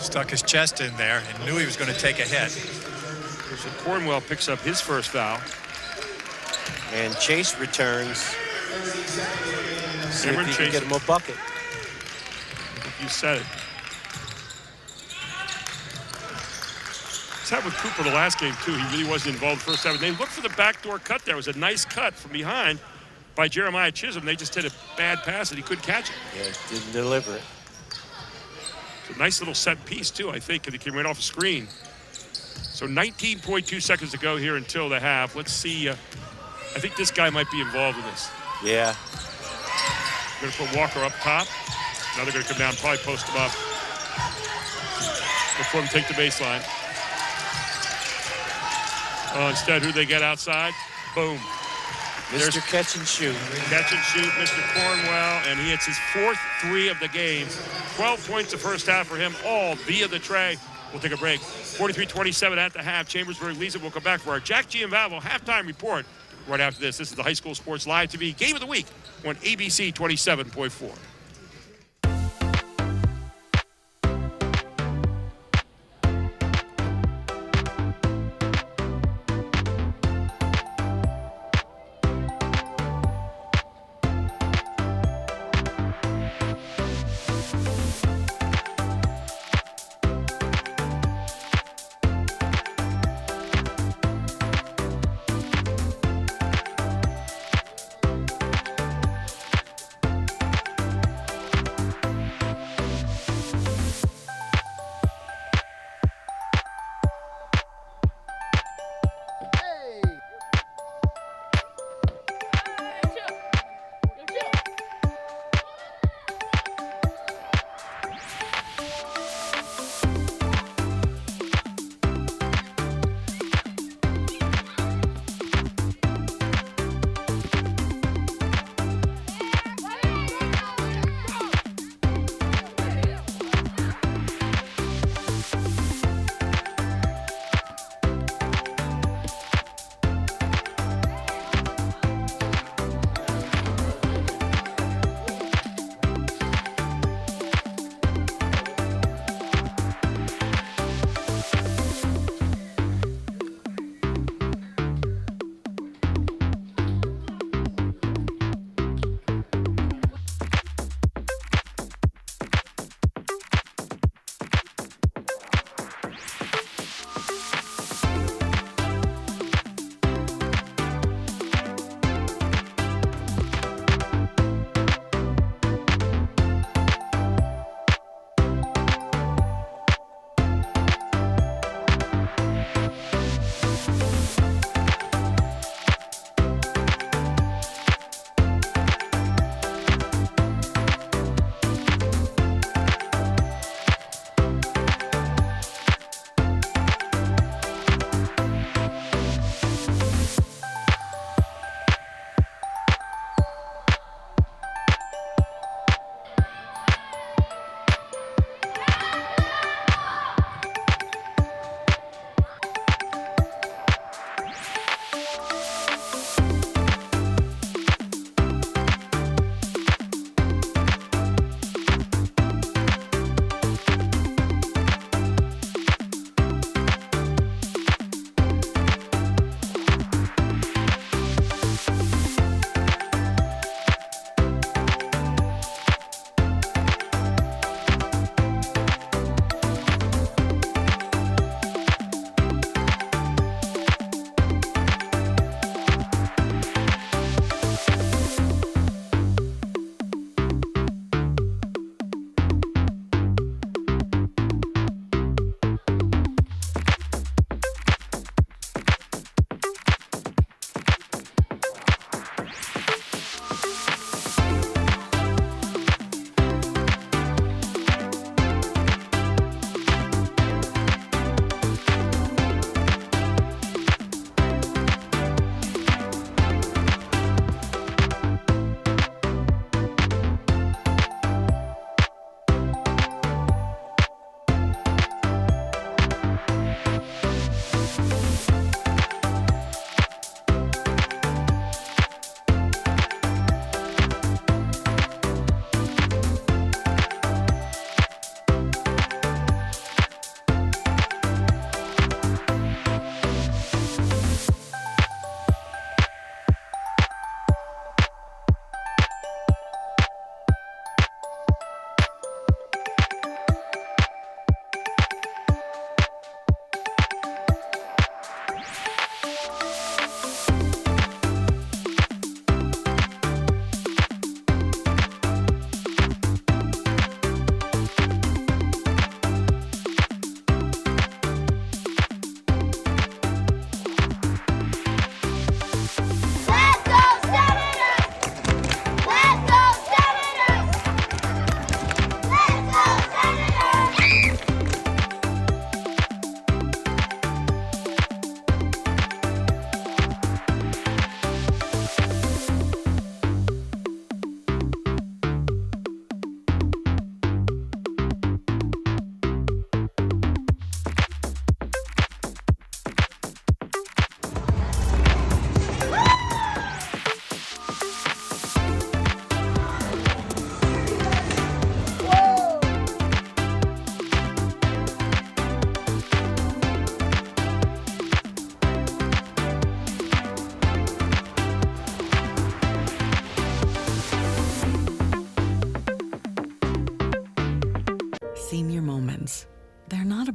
Stuck his chest in there and knew he was going to take a hit. So Cornwell picks up his first foul. And Chase returns. See if he can get him a bucket. You said it. That with Cooper the last game, too. He really wasn't involved the first half. And they looked for the backdoor cut there. It was a nice cut from behind by Jeremiah Chisholm. They just hit a bad pass and he couldn't catch it. Yeah, didn't deliver it. It's a nice little set piece, too, I think, and it came right off a screen. So 19.2 seconds to go here until the half. Let's see. I think this guy might be involved in this. Yeah. Going to put Walker up top. Now they're going to come down, probably post him up before them take the baseline. Instead, who they get outside? Boom. Mr. Catch and Shoot. Catch and shoot, Mr. Cornwell, and he hits his fourth three of the game. 12 points the first half for him, all via the tray. We'll take a break. 43-27 at the half. Chambersburg leads it. We'll come back for our Jack Gianvalvo halftime report right after this. This is the High School Sports Live TV Game of the Week on ABC 27.4.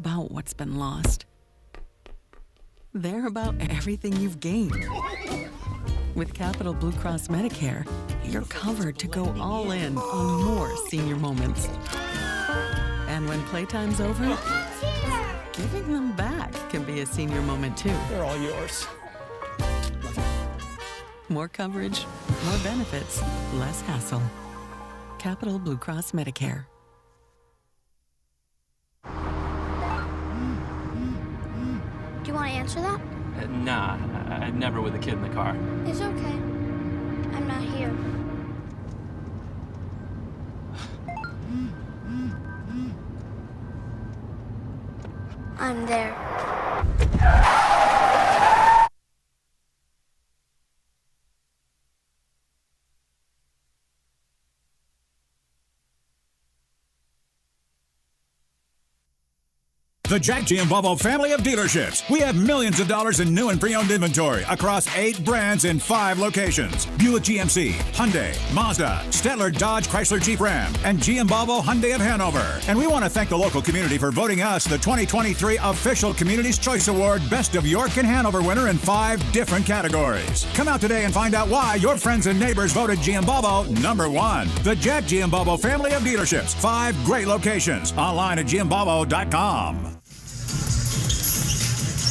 about what's been lost. They're about everything you've gained. With Capital Blue Cross Medicare, you're covered to go all in on more senior moments. And when playtime's over, giving them back can be a senior moment too. They're all yours. More coverage, more benefits, less hassle. Capital Blue Cross Medicare. Do you want to answer that? Nah, I'd never with a kid in the car. It's okay. I'm not here. I'm there. The Jack Giambalvo family of dealerships. We have millions of dollars in new and pre-owned inventory across 8 brands in 5 locations. Buick GMC, Hyundai, Mazda, Stettler Dodge Chrysler Jeep Ram, and Giambalvo Hyundai of Hanover. And we want to thank the local community for voting us the 2023 Official Community's Choice Award Best of York and Hanover winner in 5 different categories. Come out today and find out why your friends and neighbors voted Giambalvo #1. The Jack Giambalvo family of dealerships. 5 great locations. Online at giambalvo.com.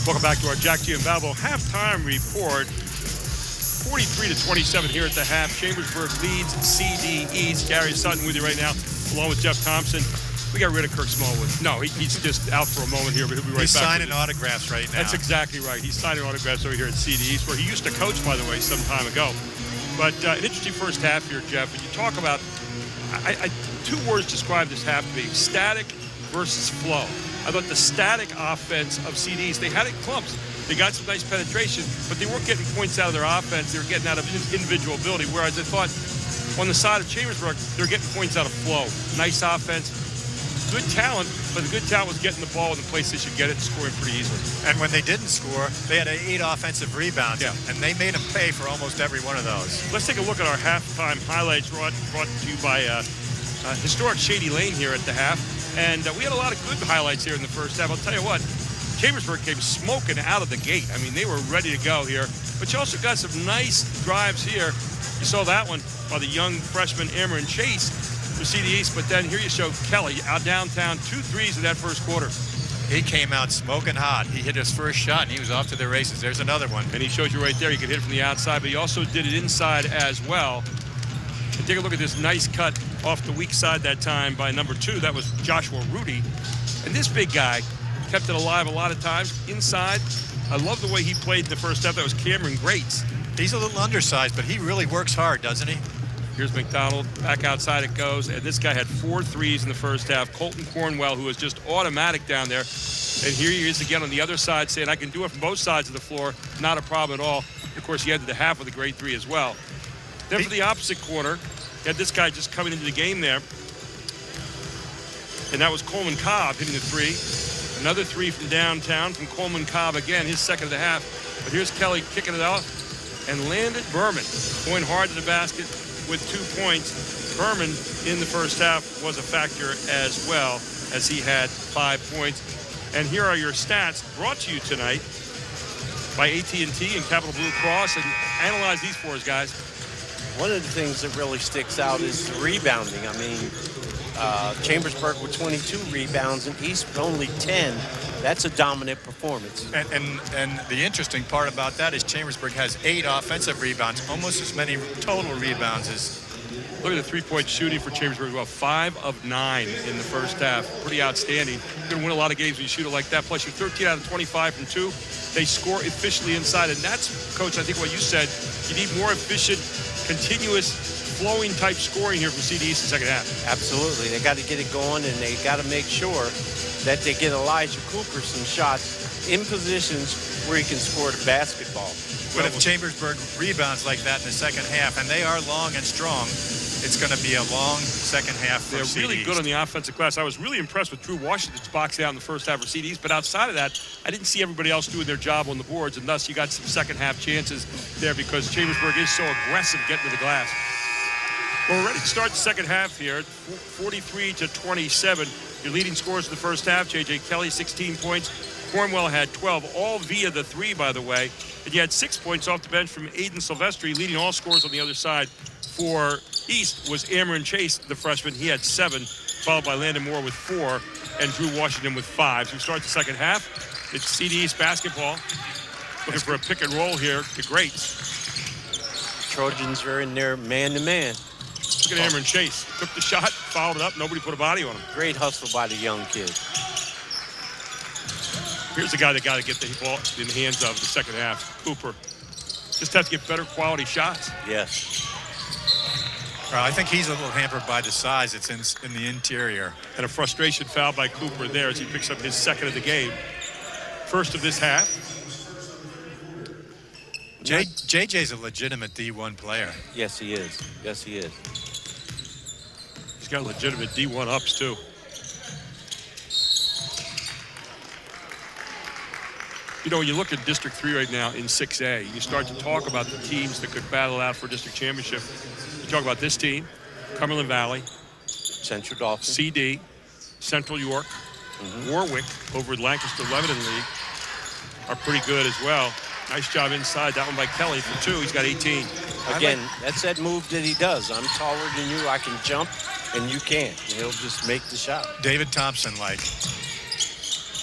Welcome back to our Jack Giambalvo halftime report. 43-27 here at the half. Chambersburg leads CD East. Gary Sutton with you right now, along with Jeff Thompson. We got rid of Kirk Smallwood. No, he's just out for a moment here, but he'll be right back. He's signing autographs right now. That's exactly right. He's signing autographs over here at CD East, where he used to coach, by the way, some time ago. But an interesting first half here, Jeff. And you talk about, 2 words describe this half to be: static versus flow. I thought the static offense of CDs, they had it clumps. They got some nice penetration, but they weren't getting points out of their offense. They were getting out of individual ability, whereas I thought on the side of Chambersburg, they're getting points out of flow. Nice offense, good talent, but the good talent was getting the ball in the place they should get it and scoring pretty easily. And when they didn't score, they had 8 offensive rebounds, and they made them pay for almost every one of those. Let's take a look at our halftime highlights brought to you by historic Shady Lane here at the half. And we had a lot of good highlights here in the first half. I'll tell you what, Chambersburg came smoking out of the gate. I mean, they were ready to go here. But you also got some nice drives here. You saw that one by the young freshman Amron Chase for CD East. But then here you show Kelly out downtown, 2 threes in that first quarter. He came out smoking hot. He hit his first shot, and he was off to the races. There's another one. And he shows you right there, you could hit it from the outside, but he also did it inside as well. And take a look at this nice cut off the weak side that time by number 2. That was Joshua Rudy. And this big guy kept it alive a lot of times inside. I love the way he played in the first half. That was Cameron Grates. He's a little undersized, but he really works hard, doesn't he? Here's McDonald. Back outside it goes. And this guy had 4 threes in the first half. Colton Cornwell, who was just automatic down there. And here he is again on the other side saying, I can do it from both sides of the floor. Not a problem at all. Of course, he ended the half with a great 3 as well. Then for the opposite corner, you had this guy just coming into the game there. And that was Coleman Cobb hitting the 3. Another 3 from downtown from Coleman Cobb again, his second of the half. But here's Kelly kicking it out. And Landon Berman going hard to the basket with 2 points. Berman in the first half was a factor as well, as he had 5 points. And here are your stats brought to you tonight by AT&T and Capital Blue Cross. And analyze these for us, guys. One of the things that really sticks out is the rebounding. I mean, Chambersburg with 22 rebounds and East with only 10. That's a dominant performance. And the interesting part about that is Chambersburg has 8 offensive rebounds, almost as many total rebounds as. Look at the 3-point shooting for Chambersburg. Well, 5 of 9 in the first half. Pretty outstanding. You're going to win a lot of games when you shoot it like that. Plus, you're 13 out of 25 from 2. They score efficiently inside. And that's, Coach, I think what you said, you need more efficient, continuous, flowing type scoring here from CD East in the second half. Absolutely. They got to get it going, and they got to make sure that they get Elijah Cooper some shots in positions where he can score the basketball. But if Chambersburg rebounds like that in the second half, and they are long and strong, it's going to be a long second half for They're CD really East. good on the offensive glass. I was really impressed with Drew Washington's boxing out in the first half for CDs, but outside of that, I didn't see everybody else doing their job on the boards, and thus you got some second half chances there because Chambersburg is so aggressive getting to the glass. Well, we're ready to start the second half here, 43-27. Your leading scorers in the first half, J.J. Kelly, 16 points. Cornwell had 12, all via the three, by the way. And you had 6 points off the bench from Aiden Silvestri. Leading all scorers on the other side for East was Amarin Chase, the freshman. He had 7, followed by Landon Moore with 4, and Drew Washington with 5. So we start the second half. It's CD East basketball. Looking for a pick and roll here. The greats. Trojans are in there man-to-man. Look at Amarin Chase. Took the shot, fouled it up. Nobody put a body on him. Great hustle by the young kid. Here's the guy that got to get the ball in the hands of the second half, Cooper. Just have to get better quality shots. Yes. Well, I think he's a little hampered by the size. It's in the interior. And a frustration foul by Cooper there as he picks up his second of the game. First of this half. JJ's a legitimate D1 player. Yes, he is. Yes, he is. He's got legitimate D1 ups, too. You know, when you look at District 3 right now in 6A, you start to talk about the teams that could battle out for district championship. You talk about this team, Cumberland Valley, Central Dauphin, CD, Central York, Warwick over at Lancaster Lebanon League are pretty good as well. Nice job inside. That one by Kelly for 2. He's got 18. Again, that's that move that he does. I'm taller than you. I can jump, and you can't. And he'll just make the shot. David Thompson-like.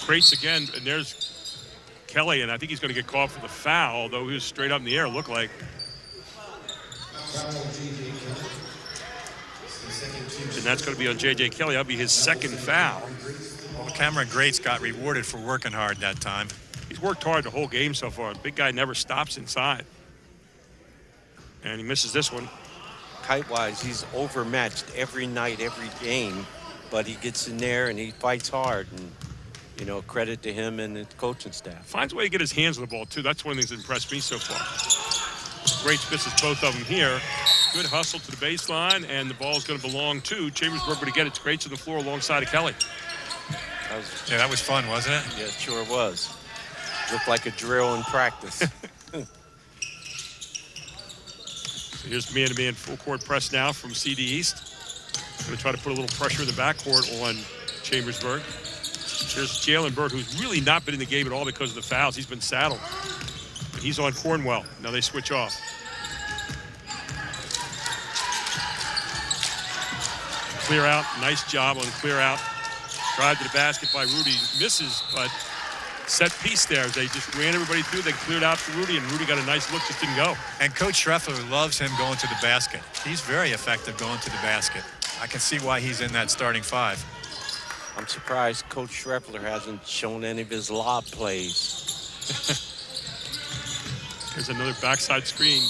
Crates again, and there's Kelly, and I think he's going to get called for the foul, though he was straight up in the air, it looked like. And that's going to be on J.J. Kelly. That'll be his second foul. Well, Cameron Grates got rewarded for working hard that time. He's worked hard the whole game so far. The big guy never stops inside. And he misses this one. Height-wise, he's overmatched every night, every game. But he gets in there and he fights hard. And, you know, credit to him and the coaching staff. Finds a way to get his hands on the ball, too. That's one of the things that impressed me so far. Great misses both of them here. Good hustle to the baseline, and the ball's going to belong to Chambersburg, but again, it's Greats on the floor alongside of Kelly. That was fun, wasn't it? Yeah, it sure was. Looked like a drill in practice. So here's man-to-man full-court press now from CD East. Going to try to put a little pressure in the backcourt on Chambersburg. Here's Jalen Bird, who's really not been in the game at all because of the fouls. He's been saddled. And he's on Cornwell. Now they switch off. Clear out. Nice job on the clear out. Drive to the basket by Rudy. Misses, but set piece there. They just ran everybody through. They cleared out for Rudy, and Rudy got a nice look, just didn't go. And Coach Schreffler loves him going to the basket. He's very effective going to the basket. I can see why he's in that starting 5. I'm surprised Coach Schreffler hasn't shown any of his lob plays. Here's another backside screen.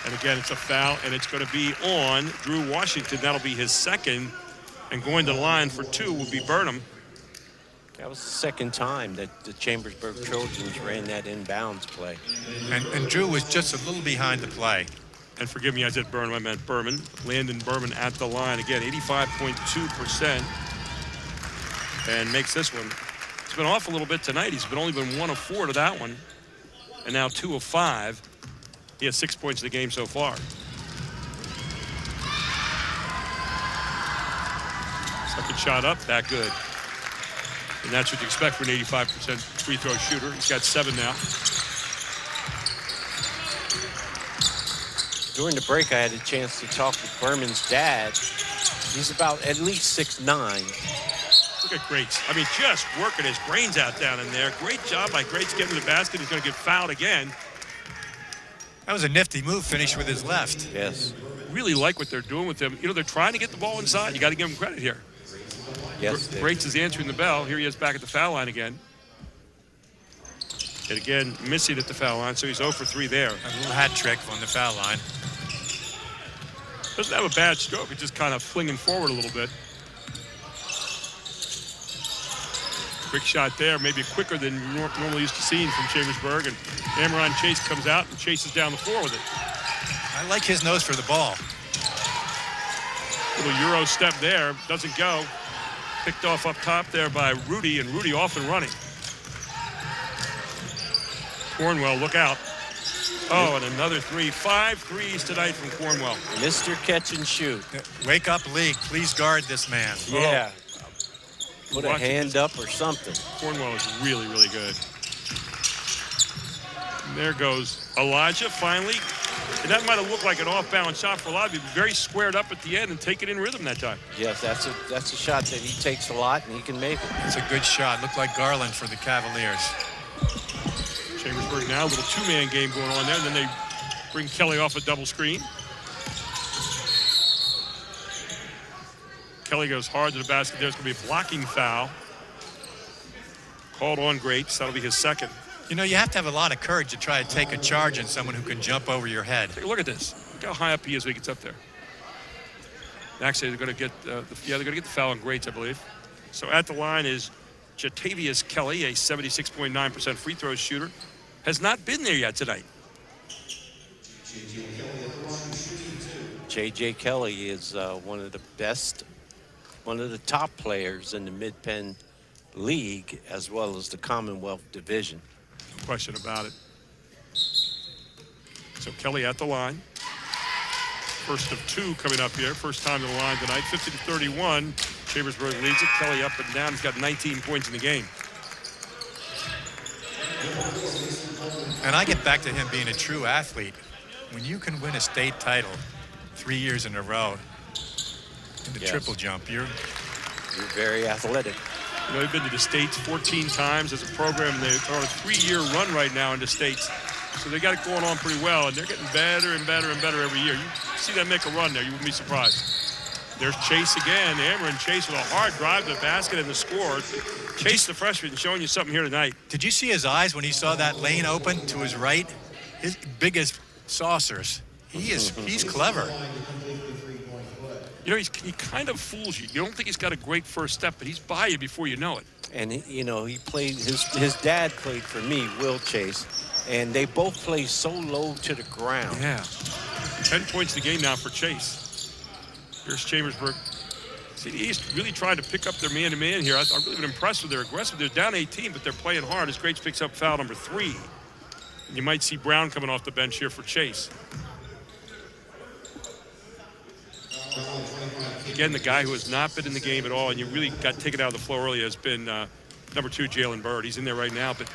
And again, it's a foul, and it's going to be on Drew Washington. That'll be his second. And going to the line for 2 will be Burnham. That was the second time that the Chambersburg Trojans ran that inbounds play. And Drew was just a little behind the play. And forgive me, I said Burnham, I meant Berman. Landon Berman at the line. Again, 85.2%. And makes this one. It's been off a little bit tonight. He's only been 1 of 4 to that one. And now 2 of 5. He has 6 points in the game so far. Second shot up, that good. And that's what you expect for an 85% free throw shooter. He's got 7 now. During the break, I had a chance to talk with Berman's dad. He's about at least 6'9". Look at Greats. I mean, just working his brains out down in there. Great job by Greats getting to the basket. He's going to get fouled again. That was a nifty move, finished with his left. Yes. Really like what they're doing with him. You know, they're trying to get the ball inside. You got to give them credit here. Yes. Greats is answering the bell. Here he is back at the foul line again. And again, missing at the foul line, so he's 0 for 3 there. A little hat trick on the foul line. Doesn't have a bad stroke. It's just kind of flinging forward a little bit. Quick shot there, maybe quicker than you're normally used to seeing from Chambersburg. And Amaron Chase comes out and chases down the floor with it. I like his nose for the ball. Little Euro step there, doesn't go. Picked off up top there by Rudy, and Rudy off and running. Cornwell, look out. Oh, and another 3. 5 threes tonight from Cornwell. Mr. Catch and Shoot. Wake up, league. Please guard this man. Yeah. put a hand up or something. Cornwell is really, really good. And there goes Elijah finally. And that might have looked like an off-balance shot for a lot of people. Very squared up at the end and take it in rhythm that time. Yes, that's a shot that he takes a lot and he can make it. It's a good shot. Looked like Garland for the Cavaliers. Chambersburg now, a little two-man game going on there. And then they bring Kelly off a double screen. Kelly goes hard to the basket. There's going to be a blocking foul. Called on Grates. That'll be his second. You know, you have to have a lot of courage to try to take a charge on someone who can jump over your head. Take a look at this. Look how high up he is when he gets up there. Actually, they're going to get they're going to get the foul on Grates, I believe. So at the line is Jatavius Kelly, a 76.9% free throw shooter. Has not been there yet tonight. J.J. Kelly is one of the top players in the Mid-Penn League as well as the Commonwealth Division. No question about it. So Kelly at the line. First of two coming up here. First time to the line tonight. 50-31. Chambersburg leads it. Kelly up and down. He's got 19 points in the game. And I get back to him being a true athlete. When you can win a state title 3 years in a row in the triple jump, you're very athletic. You know, they've been to the States 14 times as a program. They're on a 3-year run right now in the States. So they got it going on pretty well, and they're getting better and better and better every year. You see them make a run there, you wouldn't be surprised. There's Chase again. Amron Chase with a hard drive to the basket and the score. Chase, the freshman, showing you something here tonight. Did you see his eyes when he saw that lane open to his right? His biggest saucers. He's clever. You know, he kind of fools you. You don't think he's got a great first step, but he's by you before you know it. And, you know, he played, his dad played for me, Will Chase, and they both play so low to the ground. Yeah. 10 points a game now for Chase. Here's Chambersburg. CDE's really trying to pick up their man-to-man here. I've really been impressed with their aggressive. They're down 18, but they're playing hard as Grates picks up foul number 3. And you might see Brown coming off the bench here for Chase. Again, the guy who has not been in the game at all, and you really got taken out of the flow early, has been number 2, Jalen Bird. He's in there right now, but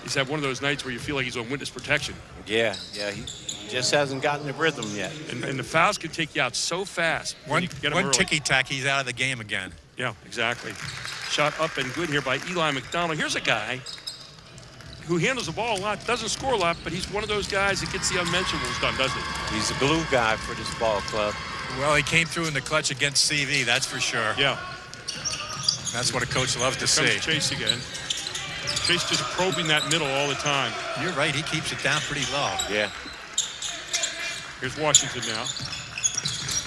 he's had one of those nights where you feel like he's on witness protection. Yeah, he just hasn't gotten the rhythm yet. And the fouls can take you out so fast. One ticky-tack, he's out of the game again. Yeah, exactly. Shot up and good here by Eli McDonald. Here's a guy who handles the ball a lot, doesn't score a lot, but he's one of those guys that gets the unmentionables done, doesn't he? He's a glue guy for this ball club. Well, he came through in the clutch against CV, that's for sure. Yeah. That's what a coach loves to see. Chase again. Chase just probing that middle all the time. You're right, he keeps it down pretty low. Yeah. Here's Washington now.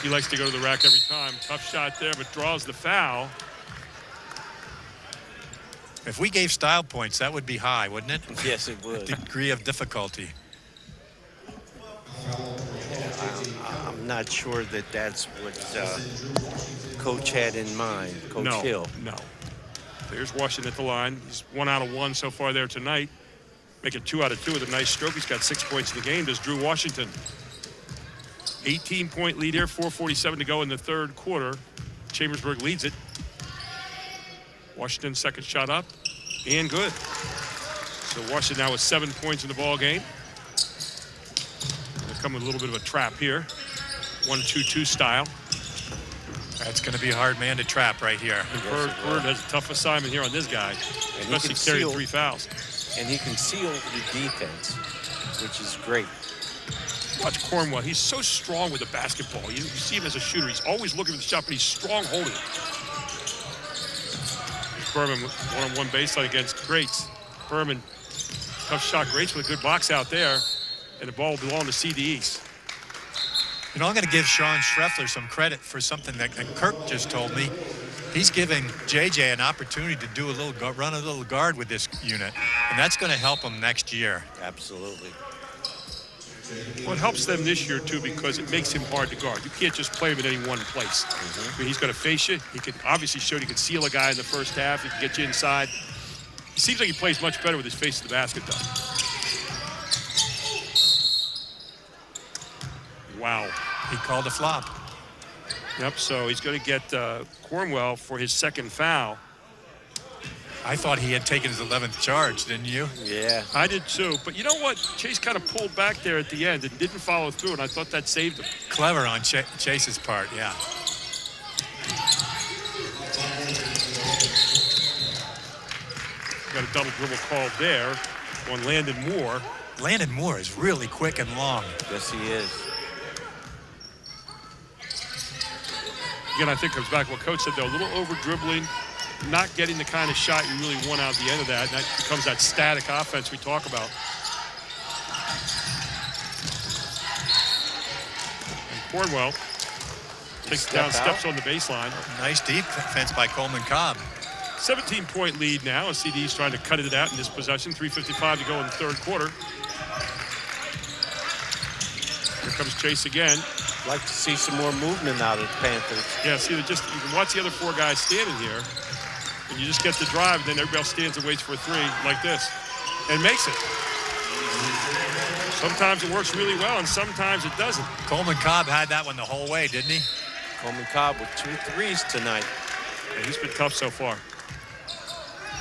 He likes to go to the rack every time. Tough shot there, but draws the foul. If we gave style points, that would be high, wouldn't it? Yes, it would. Degree of difficulty. I'm not sure that that's what Coach had in mind, Coach Hill. No. There's Washington at the line. He's 1 out of 1 so far there tonight. Making 2 out of 2 with a nice stroke. He's got 6 points in the game. Does Drew Washington. 18-point lead here, 4:47 to go in the third quarter. Chambersburg leads it. Washington second shot up and good. So Washington now with 7 points in the ball game. They're coming with a little bit of a trap here. 1-2-2 style. That's going to be a hard man to trap right here. Bird has a tough assignment here on this guy, especially carrying 3 fouls. And he can seal the defense, which is great. Watch Cornwell. He's so strong with the basketball. You see him as a shooter. He's always looking for the shot, but he's strong holding it. Berman one-on-one baseline against Grates. Berman, tough shot. Grates with a good box out there, and the ball will belong to CDEs. You know, I'm going to give Sean Schreffler some credit for something that Kirk just told me. He's giving JJ an opportunity to do run a little guard with this unit, and that's going to help him next year. Absolutely. Well, it helps them this year, too, because it makes him hard to guard. You can't just play him in any one place. I mean, he's going to face you. He can obviously show he can seal a guy in the first half. He can get you inside. He seems like he plays much better with his face to the basket, though. Wow. He called a flop. Yep, so he's going to get Cornwell for his second foul. I thought he had taken his 11th charge, didn't you? Yeah. I did too. But you know what? Chase kind of pulled back there at the end and didn't follow through, and I thought that saved him. Clever on Chase's part, yeah. Got a double dribble called there on Landon Moore. Landon Moore is really quick and long. Yes, he is. Again, I think comes back to what Coach said, though, a little over-dribbling, not getting the kind of shot you really want out the end of that, and that becomes that static offense we talk about. And Cornwell takes it down, steps on the baseline. Nice defense by Coleman Cobb. 17-point lead now as CD's trying to cut it out in this possession. 3:55 to go in the third quarter. Here comes Chase again. Like to see some more movement out of the Panthers. Yeah, see, you can watch the other four guys standing here, and you just get the drive, and then everybody else stands and waits for a three like this, and makes it. Sometimes it works really well, and sometimes it doesn't. Coleman Cobb had that one the whole way, didn't he? Coleman Cobb with 2 threes tonight. Yeah, he's been tough so far.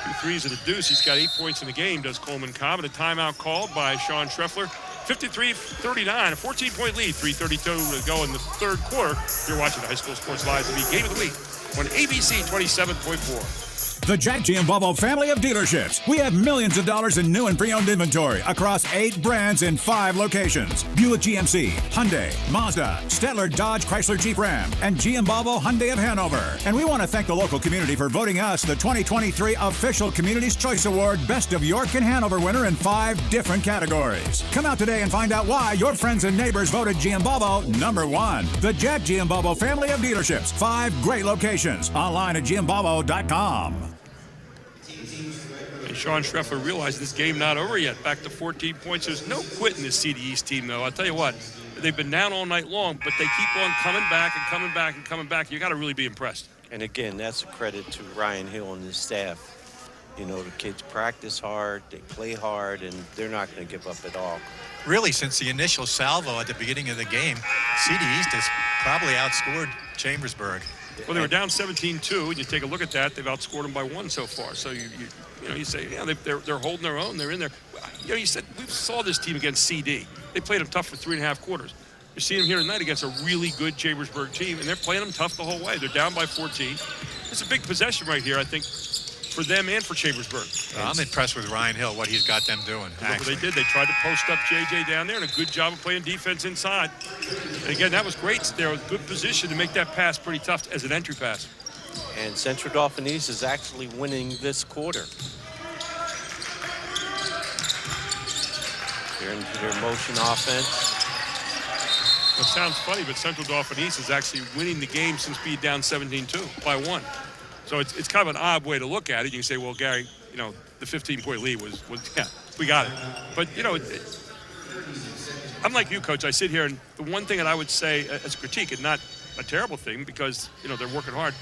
2 threes at a deuce. He's got 8 points in the game, does Coleman Cobb, and a timeout called by Sean Schreffler. 53-39, a 14-point lead, 3:32 to go in the third quarter. You're watching the High School Sports Live TV Game of the Week on ABC 27.4. The Jack Giambalvo family of dealerships. We have millions of dollars in new and pre-owned inventory across 8 brands in 5 locations. Buick GMC, Hyundai, Mazda, Stettler, Dodge, Chrysler, Jeep Ram, and Giambalvo Hyundai of Hanover. And we want to thank the local community for voting us the 2023 Official Community's Choice Award Best of York and Hanover winner in 5 different categories. Come out today and find out why your friends and neighbors voted Giambalvo #1. The Jack Giambalvo family of dealerships. 5 great locations. Online at giambalvo.com. Sean Schreffler realized this game not over yet. Back to 14 points. There's no quitting this CD East team, though. I'll tell you what, they've been down all night long, but they keep on coming back and coming back and coming back. You got to really be impressed. And again, that's a credit to Ryan Hill and his staff. You know, the kids practice hard, they play hard, and they're not going to give up at all. Really, since the initial salvo at the beginning of the game, CD East has probably outscored Chambersburg. Well, they were down 17-2, and you take a look at that, they've outscored them by 1 so far. So you say, yeah, they're holding their own. They're in there. You know, you said we saw this team against CD. They played them tough for 3.5 quarters. You're seeing them here tonight against a really good Chambersburg team, and they're playing them tough the whole way. They're down by 14. It's a big possession right here, I think, for them and for Chambersburg. I'm impressed with Ryan Hill, what he's got them doing. Look what they did. They tried to post up JJ down there, and a good job of playing defense inside. And again, that was great. They're in a good position to make that pass pretty tough as an entry pass. And Central Dauphin East is actually winning this quarter. They're into their motion offense. It sounds funny, but Central Dauphin East is actually winning the game since being down 17-2 by 1. So it's kind of an odd way to look at it. You can say, well, Gary, you know, the 15-point lead was yeah, we got it. But, you know, I'm like you, Coach. I sit here, and the one thing that I would say as a critique, and not a terrible thing because, you know, they're working hard,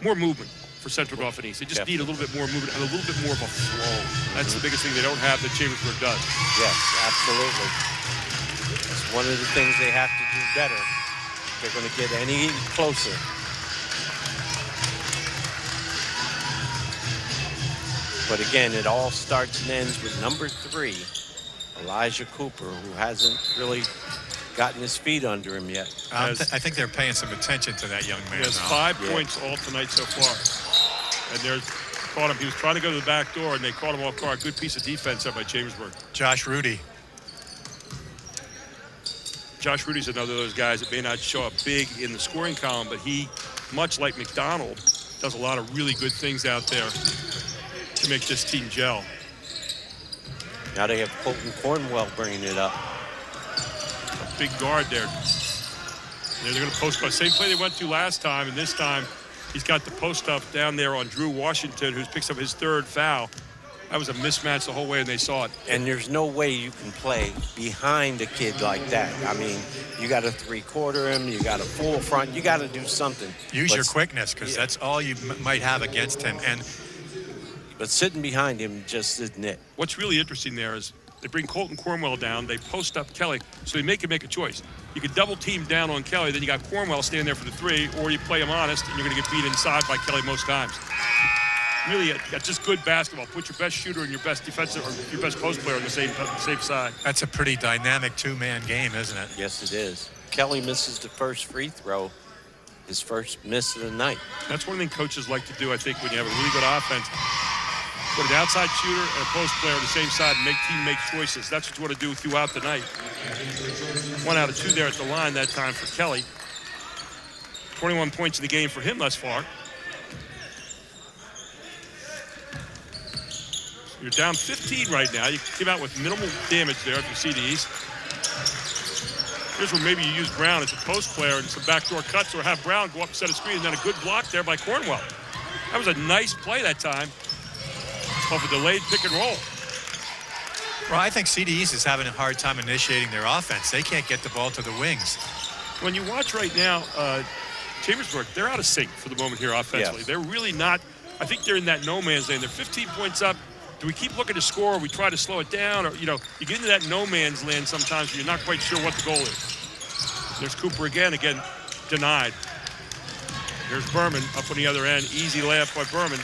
more movement for Central Dauphin East. They just need a little bit more movement and a little bit more of a flow. That's the biggest thing they don't have that Chambersburg does. Yes, absolutely. It's one of the things they have to do better if they're going to get any closer. But again, it all starts and ends with number 3, Elijah Cooper, who hasn't really gotten his feet under him yet. I think they're paying some attention to that young man. He has 5 points all tonight so far. And there's caught him. He was trying to go to the back door, and they caught him off guard. Good piece of defense up by Chambersburg. Josh Rudy. Josh Rudy's another of those guys that may not show up big in the scoring column, but he, much like McDonald, does a lot of really good things out there to make this team gel. Now they have Colton Cornwell bringing it up. A big guard there. They're going to post up. Same play they went to last time, and this time he's got the post up down there on Drew Washington, who picks up his 3rd foul. That was a mismatch the whole way, and they saw it. And there's no way you can play behind a kid like that. I mean, you got to 3-quarter him, you got to full front, you got to do something. Use your quickness, because that's all you might have against him. But sitting behind him just isn't it. What's really interesting there is they bring Colton Cornwell down, they post up Kelly, so they can make a choice. You could double team down on Kelly, then you got Cornwell standing there for the 3, or you play him honest, and you're going to get beat inside by Kelly most times. really a just good basketball. Put your best shooter and your best defensive or your best post player on the same side. That's a pretty dynamic two-man game, isn't it? Yes, it is. Kelly misses the first free throw, his first miss of the night. That's one thing coaches like to do, I think, when you have a really good offense. Put an outside shooter and a post player on the same side and make choices. That's what you want to do throughout the night. 1 out of 2 there at the line that time for Kelly. 21 points in the game for him thus far. You're down 15 right now. You came out with minimal damage there if you see these. Here's where maybe you use Brown as a post player and some backdoor cuts, or have Brown go up and set a screen, and then a good block there by Cornwell. That was a nice play that time. Off a delayed pick and roll. Well, I think CD East is having a hard time initiating their offense. They can't get the ball to the wings. When you watch right now, Chambersburg, they're out of sync for the moment here offensively. Yes. They're really not. I think they're in that no man's land. They're 15 points up. Do we keep looking to score, or we try to slow it down? Or, you know, you get into that no man's land sometimes where you're not quite sure what the goal is. There's Cooper again denied. There's Berman up on the other end. Easy layup by Berman.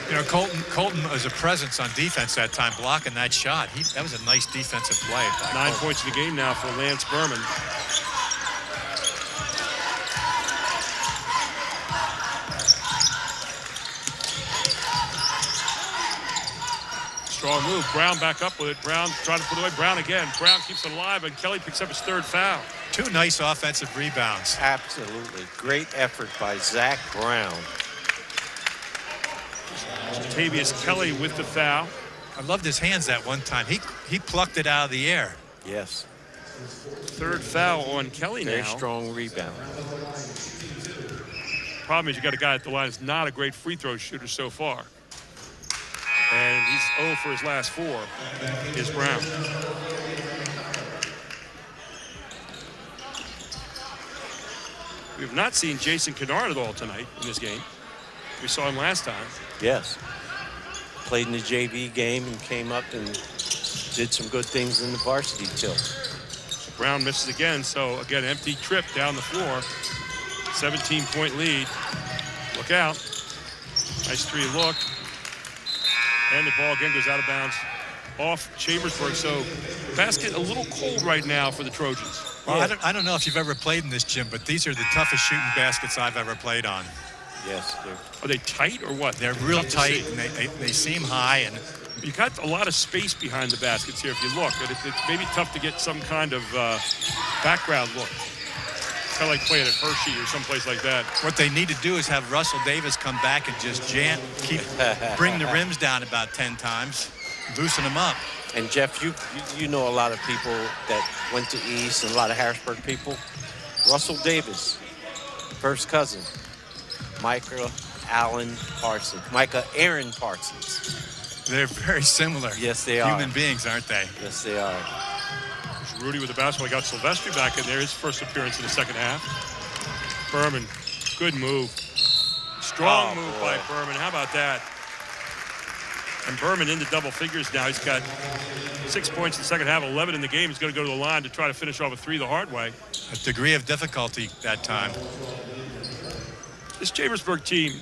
You know, Colton was a presence on defense that time, blocking that shot. That was a nice defensive play. 9 points in the game now for Lance Berman. Strong move. Brown back up with it. Brown trying to put it away. Brown again. Brown keeps it alive, and Kelly picks up his 3rd foul. 2 nice offensive rebounds. Absolutely. Great effort by Zach Brown. Tavius Kelly with the foul. I loved his hands that one time. He plucked it out of the air. Yes. 3rd foul on Kelly now. Very strong rebound. Problem is you got a guy at the line who's not a great free throw shooter so far. And he's 0 for his last 4 is Brown. We have not seen Jason Kennard at all tonight in this game. We saw him last time. Yes. Played in the JV game and came up and did some good things in the varsity tilt. Brown misses again, so again, empty trip down the floor. 17-point lead. Look out. Nice 3 look. And the ball again goes out of bounds off Chambersburg. So basket a little cold right now for the Trojans. Well, yeah. I don't know if you've ever played in this gym, but these are the toughest shooting baskets I've ever played on. Yes. Are they tight or what? They're real tight, and they seem high. And you got a lot of space behind the baskets here if you look. And it's maybe tough to get some kind of background look. Kind of like playing at Hershey or someplace like that. What they need to do is have Russell Davis come back and just bring the rims down about 10 times, loosen them up. And Jeff, you know a lot of people that went to East and a lot of Harrisburg people. Russell Davis, first cousin, Micah Aaron Parsons. They're very similar. Yes, they are. Human beings, aren't they? Yes, they are. Rudy with the basketball. Got Silvestri back in there. His first appearance in the second half. Berman, good move. Strong move by Berman. How about that? And Berman into double figures now. He's got 6 points in the second half, 11 in the game. He's going to go to the line to try to finish off a 3 the hard way. A degree of difficulty that time. This Chambersburg team,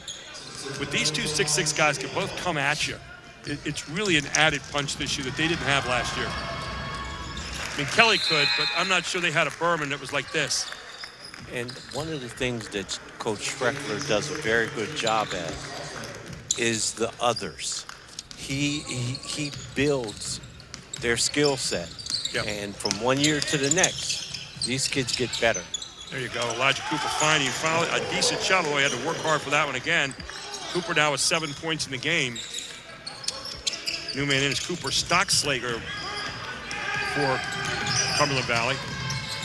with these 2 6'6" guys, can both come at you. It's really an added punch this year that they didn't have last year. I mean, Kelly could, but I'm not sure they had a Berman that was like this. And one of the things that Coach Schreckler does a very good job at is the others. He builds their skill set. Yep. And from one year to the next, these kids get better. There you go. Elijah Cooper finding a decent shot, although he had to work hard for that one again. Cooper now with 7 points in the game. New man in is Cooper Stockslager for Cumberland Valley.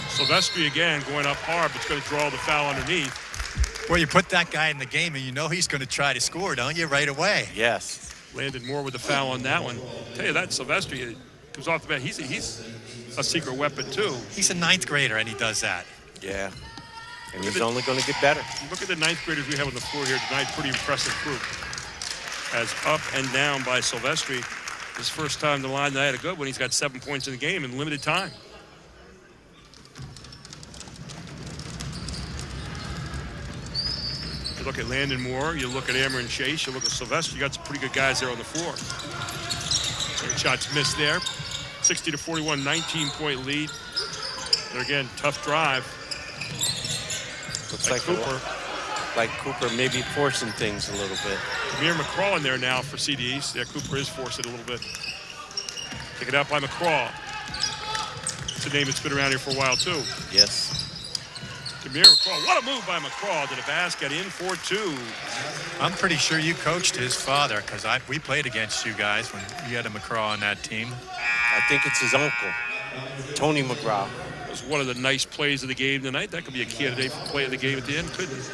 Silvestri again going up hard, but it's going to draw the foul underneath. Well, you put that guy in the game and you know he's going to try to score, don't you, right away? Yes. Landed more with the foul on that one. I'll tell you that, Silvestri comes off the bat. He's a secret weapon, too. He's a 9th grader, and he does that. Yeah. And he's only going to get better. Look at the 9th graders we have on the floor here tonight. Pretty impressive group. As up and down by Silvestri. His first time to the line, they had a good one. He's got 7 points in the game in limited time. look at Landon Moore, you look at Amron Chase, you look at Sylvester, you got some pretty good guys there on the floor. Shots missed there. 60-41, 19-point lead. And again, tough drive. Looks like Cooper. Like Cooper maybe forcing things a little bit. Amir McCraw in there now for CD East. Yeah, Cooper is forcing it a little bit. Taken out by McCraw. It's a name that's been around here for a while, too. Yes. Amir McCraw. What a move by McCraw to the basket, in for two. I'm pretty sure you coached his father, because we played against you guys when you had a McCraw on that team. I think it's his uncle, Tony McGraw. It was one of the nice plays of the game tonight. That could be a candidate for play of the game at the end, couldn't it?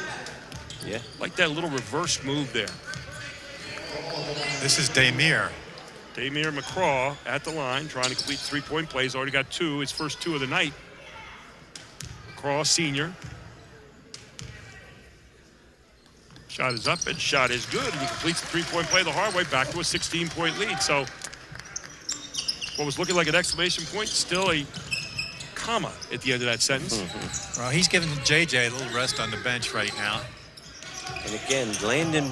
Yeah. Like that little reverse move there. This is Damir. Damir McCraw at the line, trying to complete three-point plays. Already got two, his first two of the night. McCraw, senior. Shot is up, and shot is good. And he completes the three-point play the hard way, back to a 16-point lead. So what was looking like an exclamation point, still a comma at the end of that sentence. Well, he's giving JJ a little rest on the bench right now. And again, Landon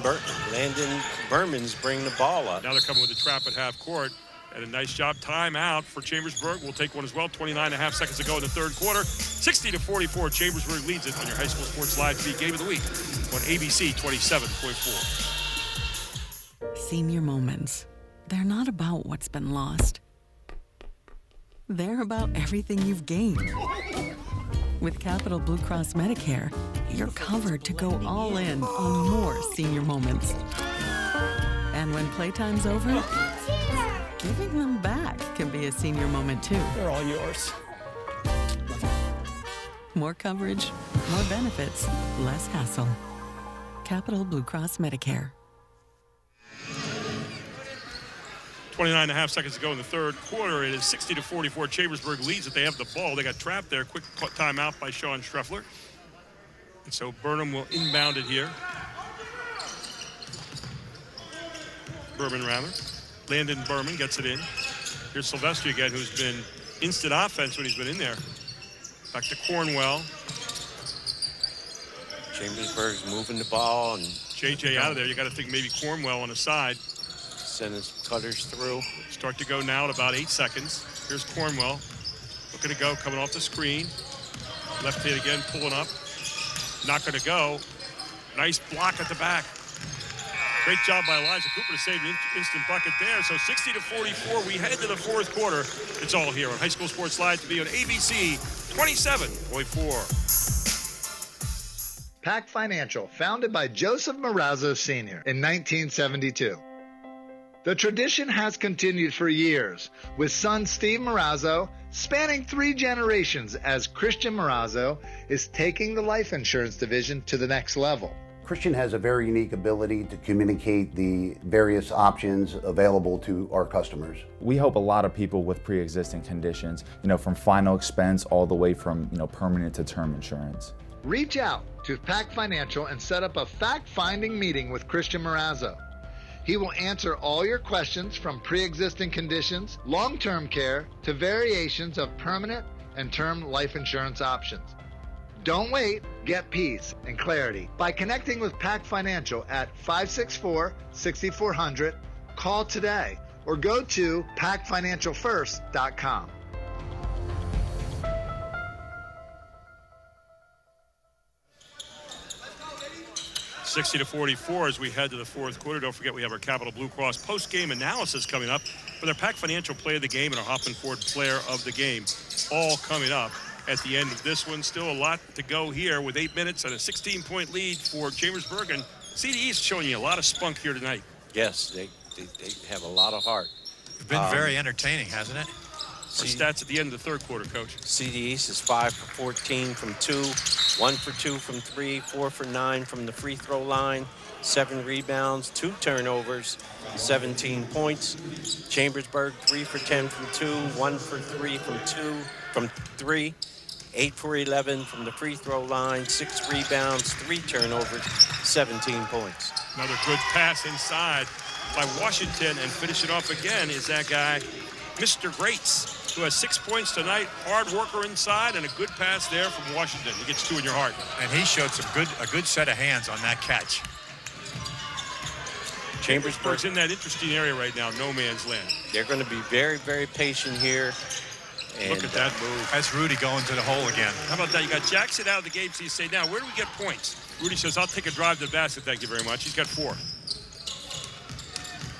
Berman's bringing the ball up. Now they're coming with a trap at half court. And a nice job. Timeout for Chambersburg. We'll take one as well. 29.5 seconds to go in the third quarter. 60-44. Chambersburg leads it on your High School Sports Live TV Game of the Week on ABC 27.4. Senior moments. They're not about what's been lost. They're about everything you've gained. With Capital Blue Cross Medicare, you're covered to go all in on more senior moments. And when playtime's over, giving them back can be a senior moment too. They're all yours. More coverage, more benefits, less hassle. Capital Blue Cross Medicare. 29.5 seconds to go in the third quarter. It is 60-44. Chambersburg leads it. They have the ball. They got trapped there. Quick timeout by Sean Schreffler. And so Burnham will inbound it here. Berman, rather. Landon Berman gets it in. Here's Sylvester again, who's been instant offense when he's been in there. Back to Cornwell. Chambersburg's moving the ball. And JJ out of there. You got to think maybe Cornwell on the side. Send his cutters through. Start to go now at about 8 seconds. Here's Cornwell. Looking to go, coming off the screen. Left hand again, pulling up. Not going to go. Nice block at the back. Great job by Elijah Cooper to save an instant bucket there. So 60-44, we head to the fourth quarter. It's all here on High School Sports Live to be on ABC 27.4. Pac Financial, founded by Joseph Marazzo Sr. in 1972. The tradition has continued for years, with son Steve Marazzo spanning 3 generations as Christian Marazzo is taking the life insurance division to the next level. Christian has a very unique ability to communicate the various options available to our customers. We help a lot of people with pre-existing conditions, from final expense all the way from, permanent to term insurance. Reach out to Pac Financial and set up a fact-finding meeting with Christian Marazzo. He will answer all your questions from pre-existing conditions, long-term care, to variations of permanent and term life insurance options. Don't wait. Get peace and clarity by connecting with Pac Financial at 564-6400. Call today or go to pacfinancialfirst.com. 60-44 as we head to the fourth quarter. Don't forget we have our Capital Blue Cross post-game analysis coming up with our Pac Financial Play of the Game and our Hoffman Ford Player of the Game. All coming up at the end of this one. Still a lot to go here with 8 minutes and a 16-point lead for Chambersburg. And CD East showing you a lot of spunk here tonight. Yes, they have a lot of heart. It's been very entertaining, hasn't it? Our stats at the end of the third quarter, Coach. CD East is 5 for 14 from 2, 1 for 2 from 3, 4 for 9 from the free throw line, 7 rebounds, 2 turnovers, 17 points. Chambersburg 3 for 10 from 2, 1 for 3 from 3, 8 for 11 from the free throw line, 6 rebounds, 3 turnovers, 17 points. Another good pass inside by Washington, and finishing off again is that guy, Mr. Greats. who has 6 points tonight. Hard worker inside and a good pass there from Washington. He gets 2 in your heart. And he showed a good set of hands on that catch. Chambersburg's in that interesting area right now, no man's land. They're going to be very, very patient here. And look at that move. That's Rudy going to the hole again. How about that? You got Jackson out of the game, so you say, now, where do we get points? Rudy says, I'll take a drive to the basket, thank you very much. He's got 4.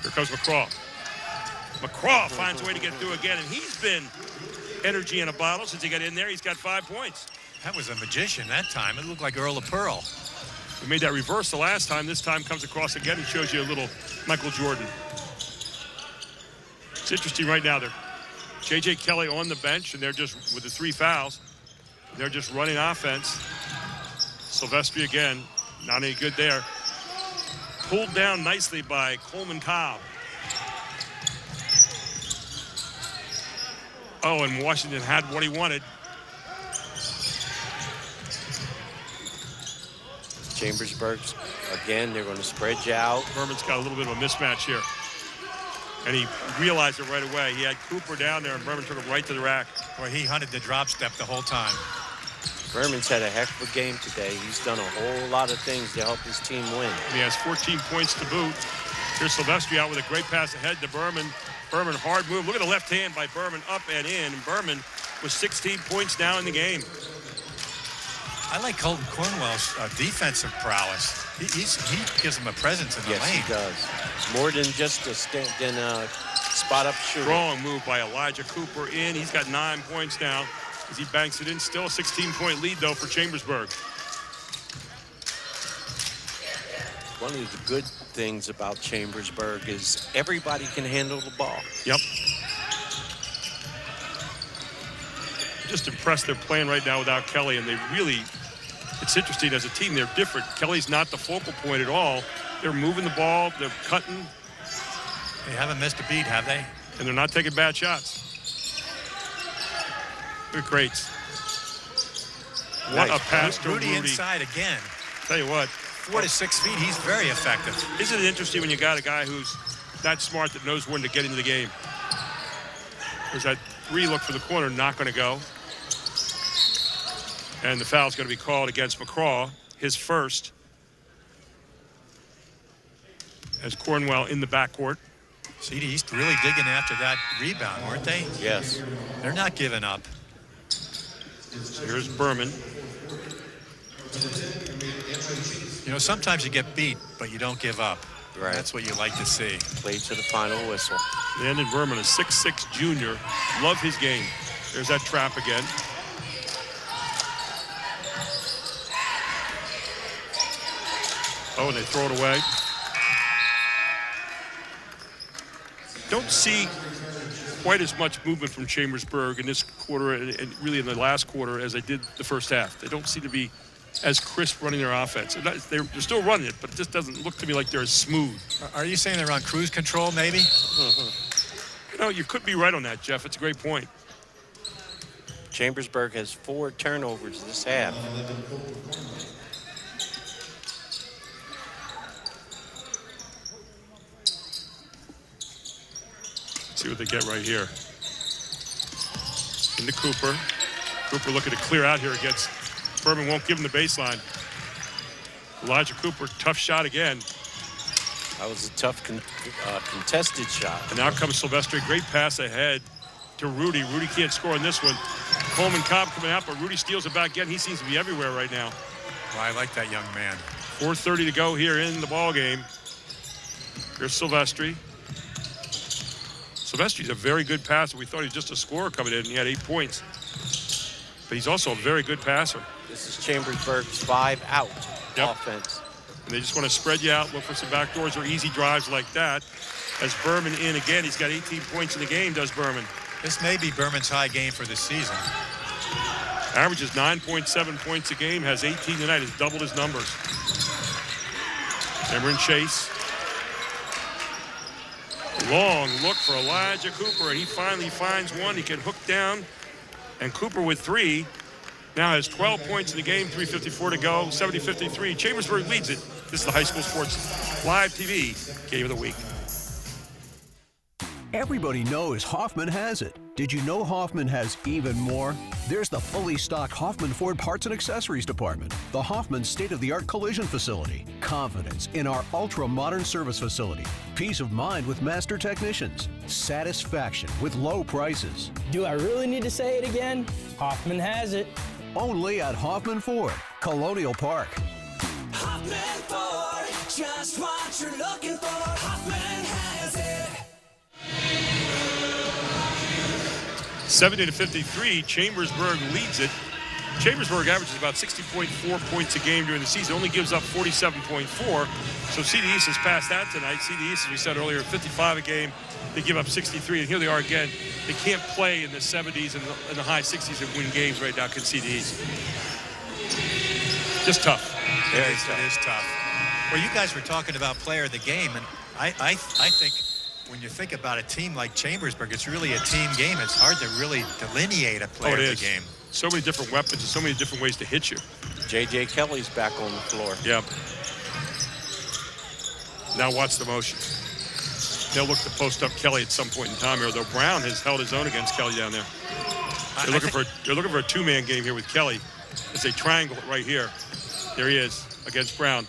Here comes McCraw. McCraw finds a way to get through again, and he's been energy in a bottle since he got in there. He's got 5 points. That was a magician that time. It looked like Earl of Pearl. We made that reverse the last time. This time comes across again and shows you a little Michael Jordan. It's interesting right now. They're J.J. Kelly on the bench, and they're just, with the 3 fouls, they're just running offense. Silvestri again, not any good there. Pulled down nicely by Coleman Cobb. Oh, and Washington had what he wanted. Chambersburg's, again, they're going to spread you out. Berman's got a little bit of a mismatch here. And he realized it right away. He had Cooper down there, and Berman took him right to the rack. Boy, he hunted the drop step the whole time. Berman's had a heck of a game today. He's done a whole lot of things to help his team win. He has 14 points to boot. Here's Silvestri out with a great pass ahead to Berman. Berman, hard move. Look at the left hand by Berman, up and in. And Berman with 16 points now in the game. I like Colton Cornwell's defensive prowess. He gives him a presence in the lane. Yes, he does. More than just a spot-up shooter. Strong move by Elijah Cooper in. He's got 9 points now as he banks it in. Still a 16-point lead, though, for Chambersburg. One of the good things about Chambersburg is everybody can handle the ball. Yep. Just impressed they're playing right now without Kelly, and they really, it's interesting as a team, they're different. Kelly's not the focal point at all. They're moving the ball, they're cutting. They haven't missed a beat, have they? And they're not taking bad shots. They're great. What a pass to Rudy inside again. Tell you what. 4 to 6 feet, he's very effective. Isn't it interesting when you got a guy who's that smart that knows when to get into the game? There's that 3 look for the corner, not going to go. And the foul's going to be called against McCraw, his first. As Cornwell in the backcourt. CD's really digging after that rebound, weren't they? Yes. They're not giving up. Here's Berman. You know, sometimes you get beat, but you don't give up. Right. That's what you like to see. Play to the final whistle. Landon Berman, a 6'6" junior. Love his game. There's that trap again. Oh, and they throw it away. Don't see quite as much movement from Chambersburg in this quarter and really in the last quarter as they did the first half. They don't seem to be as crisp running their offense. They're still running it, but it just doesn't look to me like they're as smooth. Are you saying they're on cruise control, maybe? You know, you could be right on that, Jeff. It's a great point. Chambersburg has 4 turnovers this half. See what they get right here. Into Cooper. Cooper looking to clear out here against Berman, won't give him the baseline. Elijah Cooper, tough shot again. That was a tough contested shot. And now comes Silvestri. Great pass ahead to Rudy. Rudy can't score on this one. Coleman Cobb coming out, but Rudy steals it back again. He seems to be everywhere right now. Well, I like that young man. 4:30 to go here in the ball game. Here's Silvestri. Silvestri's a very good passer. We thought he was just a scorer coming in, and he had 8 points. But he's also a very good passer. This is Chambersburg's 5-out offense. And they just want to spread you out, look for some backdoors or easy drives like that. As Berman in again, he's got 18 points in the game, does Berman. This may be Berman's high game for the season. Averages 9.7 points a game, has 18 tonight, has doubled his numbers. Cameron Chase. Long look for Elijah Cooper, and he finally finds one. He can hook down, and Cooper with 3 now has 12 points in the game, 3:54 to go, 70-53. Chambersburg leads it. This is the High School Sports Live TV Game of the Week. Everybody knows Hoffman has it. Did you know Hoffman has even more? There's the fully stocked Hoffman Ford Parts and Accessories Department, the Hoffman state-of-the-art collision facility, confidence in our ultra-modern service facility, peace of mind with master technicians, satisfaction with low prices. Do I really need to say it again? Hoffman has it. Only at Hoffman Ford, Colonial Park. Hoffman Ford, just what you're looking for. Hoffman has it. 70-53, Chambersburg leads it. Chambersburg averages about 60.4 points a game during the season, only gives up 47.4. So CD East has passed that tonight. CD East, as we said earlier, 55 a game. They give up 63, and here they are again. They can't play in the 70s and the high 60s and win games right now, can CD East. Just tough. It is tough. Well, you guys were talking about player of the game, and I think when you think about a team like Chambersburg, it's really a team game. It's hard to really delineate a player of the game. So many different weapons and so many different ways to hit you. J.J. Kelly's back on the floor. Yep. Now watch the motion. They'll look to post up Kelly at some point in time here, though Brown has held his own against Kelly down there. They're looking for a two-man game here with Kelly as they triangle it right here. There he is against Brown,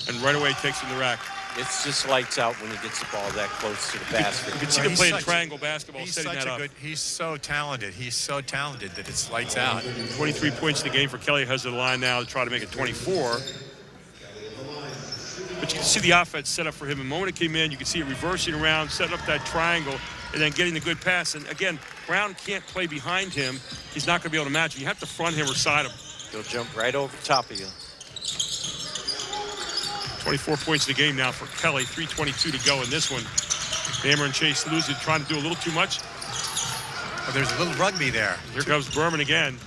and right away takes him to the rack. It's just lights out when he gets the ball that close to the basket. You can see them playing triangle basketball, setting that up. He's so talented. He's so talented that it's lights out. 23 points in the game for Kelly. Has the line now to try to make it 24. But you can see the offense set up for him. The moment it came in, you can see it reversing around, setting up that triangle, and then getting the good pass. And again, Brown can't play behind him. He's not going to be able to match it. You have to front him or side him. He'll jump right over top of you. 24 points in the game now for Kelly. 3:22 to go in this one. Hammer and Chase lose it, trying to do a little too much. Oh, there's a little rugby there. Here comes Berman again.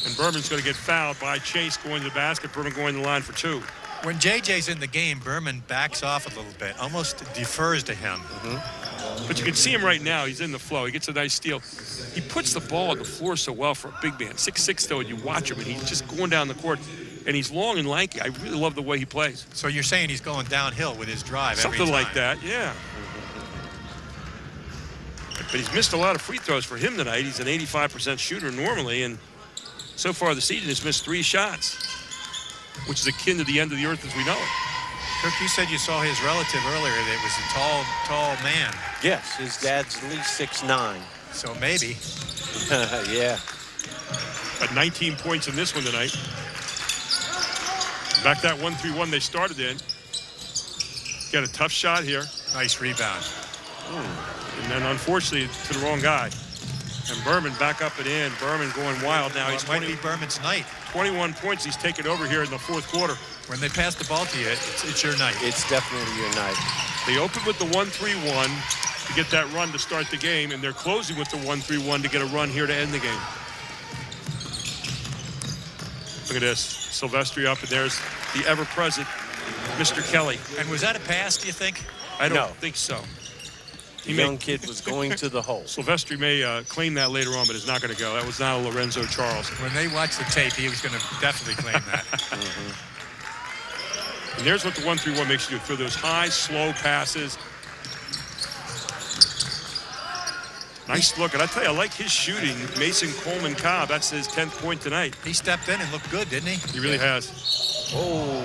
And Berman's going to get fouled by Chase going to the basket. Berman going to the line for two. When JJ's in the game, Berman backs off a little bit, almost defers to him. But you can see him right now. He's in the flow. He gets a nice steal. He puts the ball on the floor so well for a big man. 6'6", though, and you watch him, and he's just going down the court. And he's long and lanky. I really love the way he plays. So you're saying he's going downhill with his drive every Something time. like that, yeah. But he's missed a lot of free throws for him tonight. He's an 85% shooter normally, and so far the season has missed 3 shots, which is akin to the end of the earth as we know it. Kirk, you said you saw his relative earlier. That was a tall man. Yes, his dad's at least 6'9". So maybe. Yeah. Got 19 points in this one tonight. Back that 1-3-1 they started in. Got a tough shot here. Nice rebound. And then unfortunately to the wrong guy. And Berman back up and in. Berman going wild now. Well, it might be Berman's night. 21 points he's taken over here in the fourth quarter. When they pass the ball to you, it's your night. It's definitely your night. They open with the 1-3-1 to get that run to start the game, and they're closing with the 1-3-1 to get a run here to end the game. Look at this. Silvestri up, and there's the ever-present Mr. Kelly. And was that a pass, do you think? I don't think so. The young kid was going to the hole. Silvestri may claim that later on, but it's not going to go. That was not a Lorenzo Charles. When they watch the tape, he was going to definitely claim that. And there's what the 1-3-1 makes you do. Throw those high, slow passes. Nice look. And I tell you, I like his shooting. Mason Coleman Cobb, that's his 10th point tonight. He stepped in and looked good, didn't he? He really has. Oh.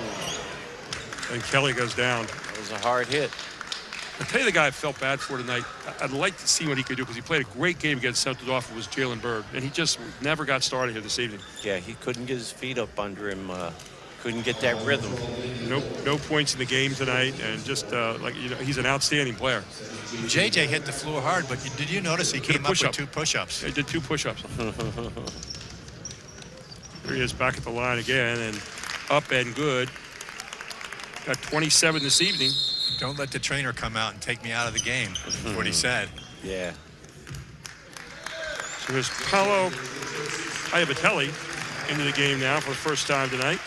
And Kelly goes down. That was a hard hit. I'll tell you the guy I felt bad for tonight. I'd like to see what he could do because he played a great game against Central Dauphin was Jalen Bird. And he just never got started here this evening. Yeah, he couldn't get his feet up under him. Couldn't get that rhythm. No points in the game tonight, and just he's an outstanding player. JJ hit the floor hard, but did you notice he came up with 2 push-ups? He did 2 push-ups. There he is back at the line again, and up and good. Got 27 this evening. Don't let the trainer come out and take me out of the game, is what he said. Yeah. So there's Paolo Iabatelli into the game now for the first time tonight.